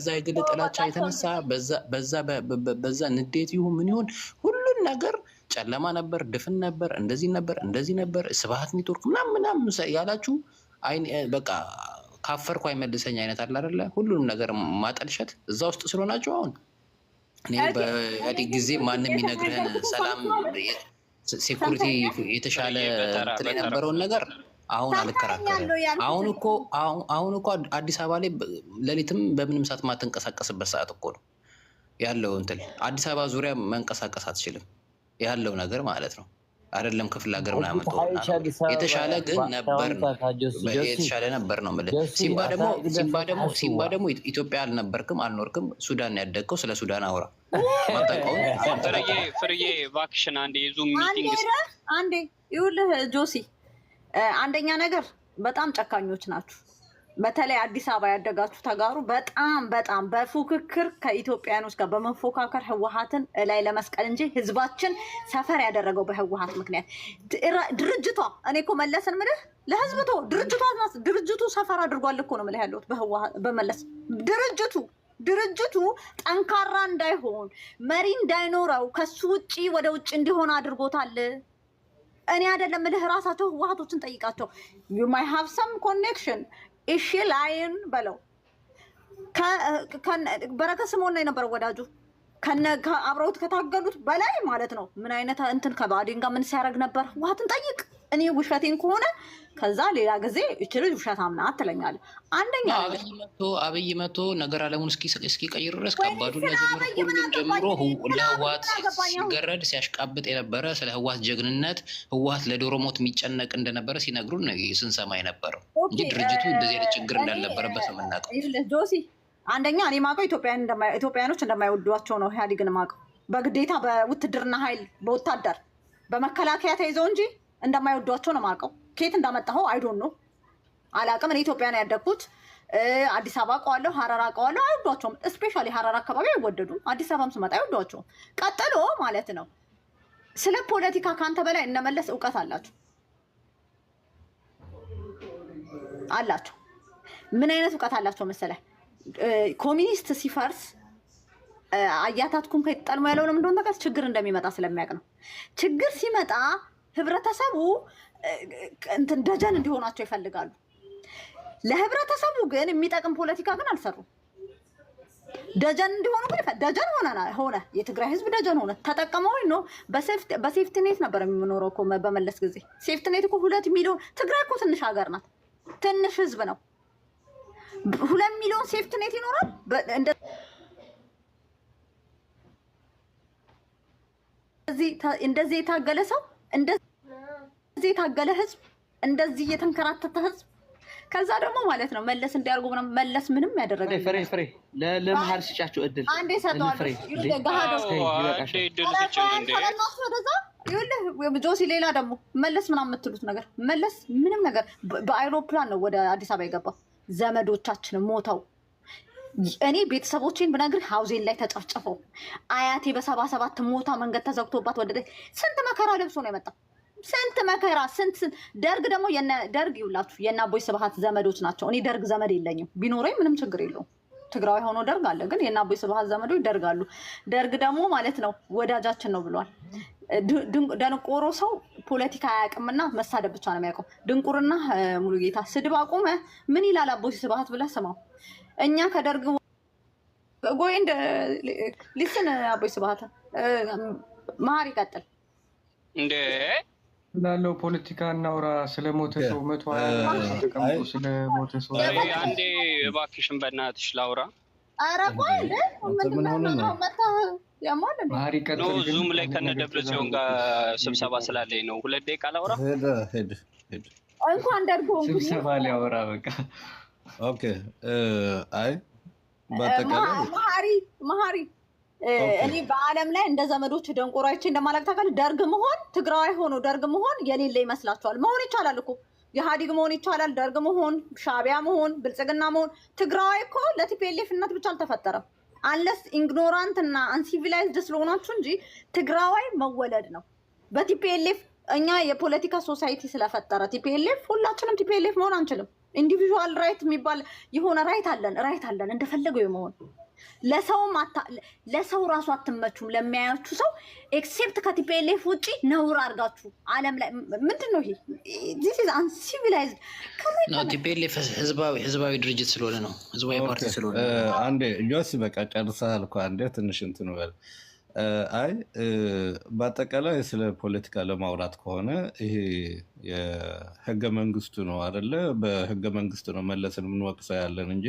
የግል ጥላቻ የተነሳ በዛ ንዴት ይሁን ምን ይሁን ሁሉን ነገር ጨለማ ነበር፣ ድፍን ነበር፣ እንደዚህ ነበር ስብሀት ኔትወርክ ምናምን ያላችሁ በቃ ካፈርኩ አይመልሰኝ አይነት አለ አይደለ? ሁሉንም ነገር ማጠልሸት እዛ ውስጥ ስለሆናችሁ አሁን እኔ በኢህአዴግ ጊዜ ማንም የሚነግርህን ሰላም ሴኩሪቲ የተሻለ እንትን የነበረውን ነገር አሁን አልከራከርም። አሁን እኮ አዲስ አበባ ላይ ሌሊትም በምንም ሰዓት ማትንቀሳቀስበት ሰዓት እኮ ነው ያለው እንትን አዲስ አበባ ዙሪያ መንቀሳቀስ አትችልም ያለው ነገር ማለት ነው። አይደለም ክፍለ ሀገር ምናምን የተሻለ ግን ነበር ነው የተሻለ ነበር ነው የምልህ። ሲምባ ደግሞ ኢትዮጵያ አልነበርክም አልኖርክም፣ ሱዳን ያደግከው። ስለ ሱዳን አውራ ማታውቀውን ፍርዬ እባክሽን አንዴ የዙም ሚቲንግ አንዴ ይኸውልህ ጆሲ፣ አንደኛ ነገር በጣም ጨካኞች ናችሁ። በተለይ አዲስ አበባ ያደጋችሁ ተጋሩ በጣም በፉክክር ከኢትዮጵያኖች ጋር በመፎካከር ህወሓትን ላይ ለመስቀል እንጂ ህዝባችን ሰፈር ያደረገው በህወሓት ምክንያት ድርጅቷ እኔ እኮ መለስን ምልህ ለህዝብቶ ድርጅቱ ሰፈር አድርጓል እኮ ነው የምልህ ያለሁት በመለስ ድርጅቱ ጠንካራ እንዳይሆን መሪ እንዳይኖረው ከሱ ውጪ ወደ ውጭ እንዲሆን አድርጎታል። እኔ አይደለም ምልህ ራሳቸው ህወሓቶችን ጠይቃቸው። you might have some connection እሺ ላይን በለው በረከት ስምኦን ነው የነበረው ወዳጁ አብረውት ከታገሉት በላይ ማለት ነው። ምን አይነት እንትን ከባዲን ጋር ምን ሲያደርግ ነበር? ህወሓትን ጠይቅ። እኔ ውሸቴን ከሆነ ከዛ ሌላ ጊዜ እቺ ልጅ ውሸታም ናት ትለኛለህ። አንደኛ አብይ መቶ ነገር አለሙን እስኪቀይር ድረስ ከባዱ ጀምሮ ለህዋት ሲገረድ ሲያሽቃብጥ የነበረ ስለ ህዋት ጀግንነት ህዋት ለዶሮ ሞት የሚጨነቅ እንደነበረ ሲነግሩን ስንሰማ የነበረው እንጂ ድርጅቱ እንደዚህ አይነት ችግር እንዳልነበረበት ነው የምናውቀው። ጆሲ አንደኛ እኔ ማውቀው ኢትዮጵያኖች እንደማይወዷቸው ነው ኢህአዴግን ማውቀው። በግዴታ በውትድርና ኃይል በወታደር በመከላከያ ተይዘው እንጂ እንደማይወዷቸው ነው ማውቀው። ከየት እንዳመጣኸው አይዶን ነው አላውቅም። እኔ ኢትዮጵያ ነው ያደግኩት። አዲስ አበባ አውቀዋለሁ፣ ሀረር አውቀዋለሁ። አይወዷቸውም። እስፔሻሊ ሀረር አካባቢ አይወደዱም። አዲስ አበባም ስመጣ አይወዷቸውም። ቀጥሎ ማለት ነው ስለ ፖለቲካ ካንተ በላይ እነመለስ እውቀት አላቸው። ምን አይነት እውቀት አላቸው መሰለህ? ኮሚኒስት ሲፈርስ አያታትኩም ከይጣልሙ ያለው ለምን እንደሆነ ታውቃለህ? ችግር እንደሚመጣ ስለሚያውቅ ነው። ችግር ሲመጣ ህብረተሰቡ እንትን ደጀን እንዲሆናቸው ይፈልጋሉ። ለህብረተሰቡ ግን የሚጠቅም ፖለቲካ ግን አልሰሩም። ደጀን እንዲሆኑ ግን ደጀን ሆነ የትግራይ ህዝብ ደጀን ሆነ። ተጠቀመው ነው። በሴፍቲ ኔት ነበር የሚኖረው እኮ በመለስ ጊዜ። ሴፍቲ ኔት እኮ 2 ሚሊዮን ትግራይ እኮ ትንሽ ሀገር ናት፣ ትንሽ ህዝብ ነው። 2 ሚሊዮን ሴፍቲ ኔት ይኖራል። እንደዚህ የታገለ ሰው እንደዚህ የታገለ ህዝብ እንደዚህ የተንከራተተ ህዝብ ከዛ ደግሞ ማለት ነው መለስ እንዲያርጉ መለስ ምንም ያደረገ ፍሬ ለመሀል ሲጫቸው እድል አንዴ ሰጠዋለሁ። ጆሲ ሌላ ደግሞ መለስ ምናምን የምትሉት ነገር መለስ ምንም ነገር በአይሮፕላን ነው ወደ አዲስ አበባ የገባው። ዘመዶቻችን ሞተው እኔ ቤተሰቦቼን ብነግርህ ሀውዜን ላይ ተጨፍጭፈው አያቴ በ77 ሞታ መንገድ ተዘግቶባት ወደ ስንት መከራ ለብሶ ነው የመጣው። ስንት መከራ ስንት ደርግ ደግሞ ደርግ ይውላችሁ የእነ አቦይ ስብሃት ዘመዶች ናቸው። እኔ ደርግ ዘመድ የለኝም፣ ቢኖረኝ ምንም ችግር የለውም። ትግራዊ ሆኖ ደርግ አለ፣ ግን የእነ አቦይ ስብሃት ዘመዶች ደርግ አሉ። ደርግ ደግሞ ማለት ነው ወዳጃችን ነው ብሏል። ደንቆሮ ሰው ፖለቲካ አያውቅምና መሳደብ ብቻ ነው የሚያውቀው። ድንቁርና ሙሉ ጌታ ስድብ አቁመ ምን ይላል አቦይ ስብሃት ብለህ ስማው። እኛ ከደርግ ጎይ እንደ ሊስን አቦይ ስብሃት መሀር ይቀጥል እንደ ላለው ፖለቲካ እናውራ። ስለሞተ ሰው 120 ተቀምጦ ስለሞተ ሰው አንዴ እባክሽን በእናትሽ ላውራ። ኧረ ቆይ ምን ሆነ ነው መጣ ያማል መሀር ይቀጥል። ነው ዙም ላይ ከነደብረጽዮን ጋር ስብሰባ ስላለኝ ነው 2 ደቂቃ ላውራ። ሄድ እንኳን ደርጎ ስብሰባ ሊያወራ በቃ ኦኬ። አይ በአጠቃላይ መሀሪ እኔ በአለም ላይ እንደ ዘመዶች ደንቆራይቼ እንደማላቅ ታውቃለህ። ደርግ መሆን ትግራዋይ ሆኖ ደርግ መሆን የሌለ ይመስላችኋል? መሆን ይቻላል እኮ ኢህአዴግ መሆን ይቻላል። ደርግ መሆን፣ ሻቢያ መሆን፣ ብልጽግና መሆን። ትግራዋይ እኮ ለቲፒኤልኤፍነት ብቻ አልተፈጠረም። አንለስ ኢግኖራንት እና አንሲቪላይዝድ ስለሆናችሁ እንጂ ትግራዋይ መወለድ ነው። በቲፒኤልኤፍ እኛ የፖለቲካ ሶሳይቲ ስለፈጠረ ቲፒኤልኤፍ ሁላችንም ቲፒኤልኤፍ መሆን አንችልም። ኢንዲቪዥዋል ራይት የሚባል የሆነ ራይት አለን እንደፈለገው የመሆን ለሰው ራሱ አትመቹም። ለሚያያችሁ ሰው ኤክሴፕት ከቲፒኤልኤፍ ውጪ ነውር አድርጋችሁ ዓለም ላይ ምንድን ነው ይሄ? ዚስ ኢዝ አንሲቪላይዝድ ነው። ቲፒኤልኤፍ ህዝባዊ ድርጅት ስለሆነ ነው፣ ህዝባዊ ፓርቲ ስለሆነ። አንዴ ጆሲ በቃ ጨርሰሃል እኮ አንዴ ትንሽ እንትን በል። አይ በአጠቃላይ ስለ ፖለቲካ ለማውራት ከሆነ ይሄ የህገ መንግስቱ ነው አይደለ? በህገ መንግስቱ ነው መለስን የምንወቅሰው ያለን እንጂ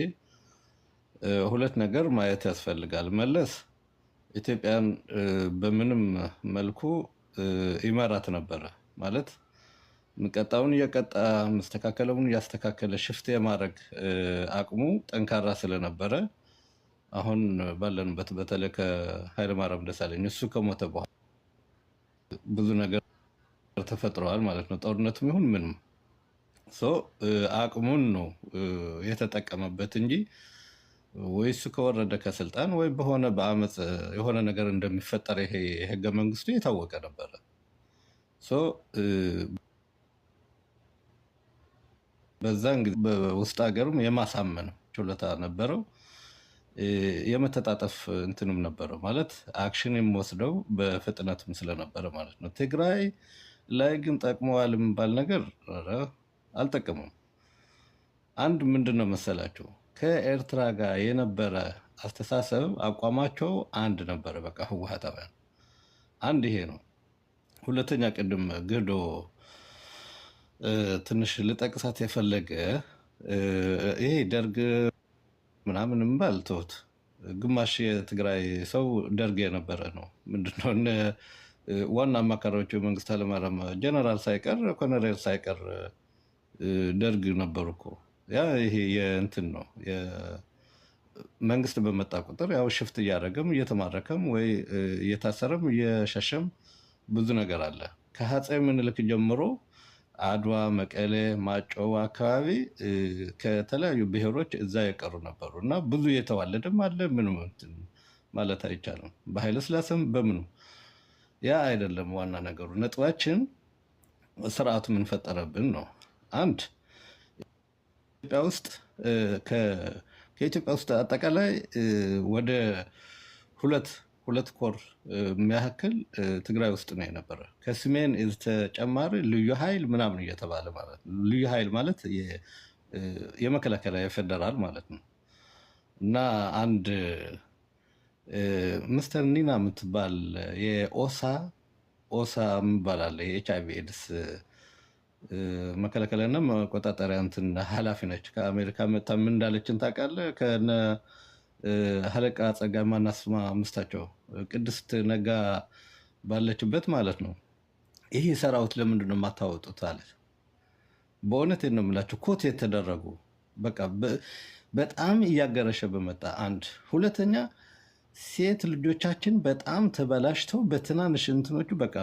2 ነገር ማየት ያስፈልጋል። መለስ ኢትዮጵያን በምንም መልኩ ይመራት ነበረ ማለት ቀጣውን እየቀጣ መስተካከለውን እያስተካከለ ሽፍት የማድረግ አቅሙ ጠንካራ ስለነበረ አሁን ባለንበት በተለይ ከኃይለማርያም ደሳለኝ እሱ ከሞተ በኋላ ብዙ ነገር ተፈጥረዋል ማለት ነው። ጦርነቱም ይሁን ምንም አቅሙን ነው የተጠቀመበት እንጂ ወይ እሱ ከወረደ ከስልጣን ወይ በሆነ በአመፅ የሆነ ነገር እንደሚፈጠር ይሄ ህገ መንግስቱ የታወቀ ነበረ። በዛን ጊዜ በውስጥ ሀገርም የማሳመን ችሎታ ነበረው፣ የመተጣጠፍ እንትንም ነበረው ማለት አክሽን የሚወስደው በፍጥነትም ስለነበረ ማለት ነው። ትግራይ ላይ ግን ጠቅመዋል የሚባል ነገር አልጠቀሙም። አንድ ምንድን ነው መሰላችሁ ከኤርትራ ጋር የነበረ አስተሳሰብ አቋማቸው አንድ ነበረ። በቃ ህወሓታውያን አንድ ይሄ ነው። ሁለተኛ ቅድም ግዶ ትንሽ ልጠቅሳት የፈለገ ይሄ ደርግ ምናምን ባል ተውት። ግማሽ የትግራይ ሰው ደርግ የነበረ ነው። ምንድነው ዋና አማካሪዎቹ የመንግስት ኃይለማርያም ጀነራል ሳይቀር ኮሎኔል ሳይቀር ደርግ ነበሩ እኮ። ያ ይሄ የእንትን ነው መንግስት በመጣ ቁጥር ያው ሽፍት እያደረገም እየተማረከም ወይ እየታሰረም እየሸሸም ብዙ ነገር አለ። ከአፄ ምኒልክ ጀምሮ አድዋ፣ መቀሌ፣ ማጮው አካባቢ ከተለያዩ ብሔሮች እዛ የቀሩ ነበሩ እና ብዙ የተዋለደም አለ። ምንም ማለት አይቻልም። በኃይለ ስላሴም በምኑ ያ አይደለም ዋና ነገሩ። ነጥባችን ስርዓቱ ምን ፈጠረብን ነው። አንድ ኢትዮጵያ ውስጥ ከኢትዮጵያ ውስጥ አጠቃላይ ወደ ሁለት ኮር የሚያክል ትግራይ ውስጥ ነው የነበረ። ከሰሜን ተጨማሪ ልዩ ኃይል ምናምን እየተባለ ማለት ነው። ልዩ ኃይል ማለት የመከላከያ የፌደራል ማለት ነው። እና አንድ ምስተር ኒና የምትባል የኦሳ የሚባል አለ የኤችአይቪ ኤድስ መከላከያና መቆጣጠሪያ እንትን ኃላፊ ነች። ከአሜሪካ መጣ። ምን እንዳለችን ታውቃለህ? ከነ ሀለቃ ጸጋይ ማናስማ ምስታቸው ቅድስት ነጋ ባለችበት ማለት ነው። ይሄ ሰራዊት ለምንድን ነው የማታወጡት አለች። በእውነት ነው የምላችሁ ኮት የተደረጉ በቃ በጣም እያገረሸ በመጣ አንድ ሁለተኛ ሴት ልጆቻችን በጣም ተበላሽተው በትናንሽ እንትኖቹ በቃ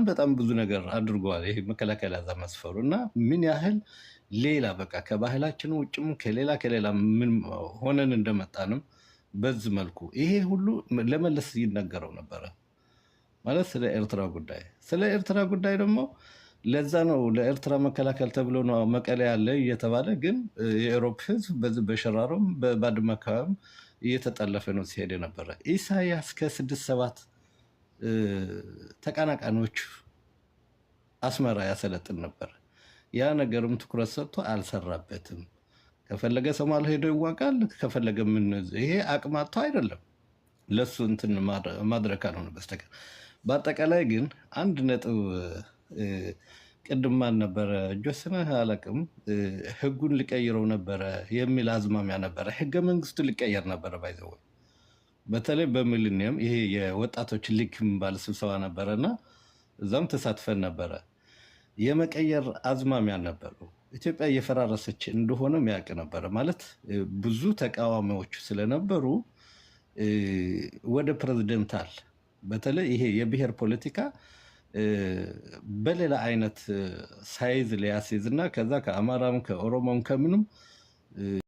በጣም ብዙ ነገር አድርገዋል። ይሄ መከላከያ ላዛ መስፈሩ እና ምን ያህል ሌላ በቃ ከባህላችን ውጭም ከሌላ ምን ሆነን እንደመጣንም በዚህ መልኩ ይሄ ሁሉ ለመለስ ይነገረው ነበረ ማለት ስለ ኤርትራ ጉዳይ ደግሞ ለዛ ነው ለኤርትራ መከላከል ተብሎ ነው መቀሌ ያለ እየተባለ ግን የአውሮፓ ህዝብ በዚህ በሸራሮም በባድመ አካባቢ እየተጠለፈ ነው ሲሄድ ነበረ። ኢሳያስ ከ6-7 ተቀናቃኞች አስመራ ያሰለጥን ነበር። ያ ነገርም ትኩረት ሰጥቶ አልሰራበትም። ከፈለገ ሶማሌ ሄዶ ይዋቃል፣ ከፈለገ ምን ይሄ አቅማቶ አይደለም ለሱ እንትን ማድረግ ካልሆነ በስተቀር። በአጠቃላይ ግን አንድ ነጥብ ቅድም ማን ነበረ ጆስነህ አላቅም ህጉን ሊቀይረው ነበረ የሚል አዝማሚያ ነበረ። ህገ መንግስቱ ሊቀየር ነበረ ባይዘው በተለይ በሚሊኒየም ይሄ የወጣቶች ሊግ ባለ ስብሰባ ነበረና እዛም ተሳትፈን ነበረ። የመቀየር አዝማሚያ ነበሩ። ኢትዮጵያ እየፈራረሰች እንደሆነ የሚያውቅ ነበረ ማለት ብዙ ተቃዋሚዎች ስለነበሩ ወደ ፕሬዝደንታል በተለይ ይሄ የብሔር ፖለቲካ በሌላ አይነት ሳይዝ ሊያስይዝ እና ከዛ ከአማራም ከኦሮሞም ከምንም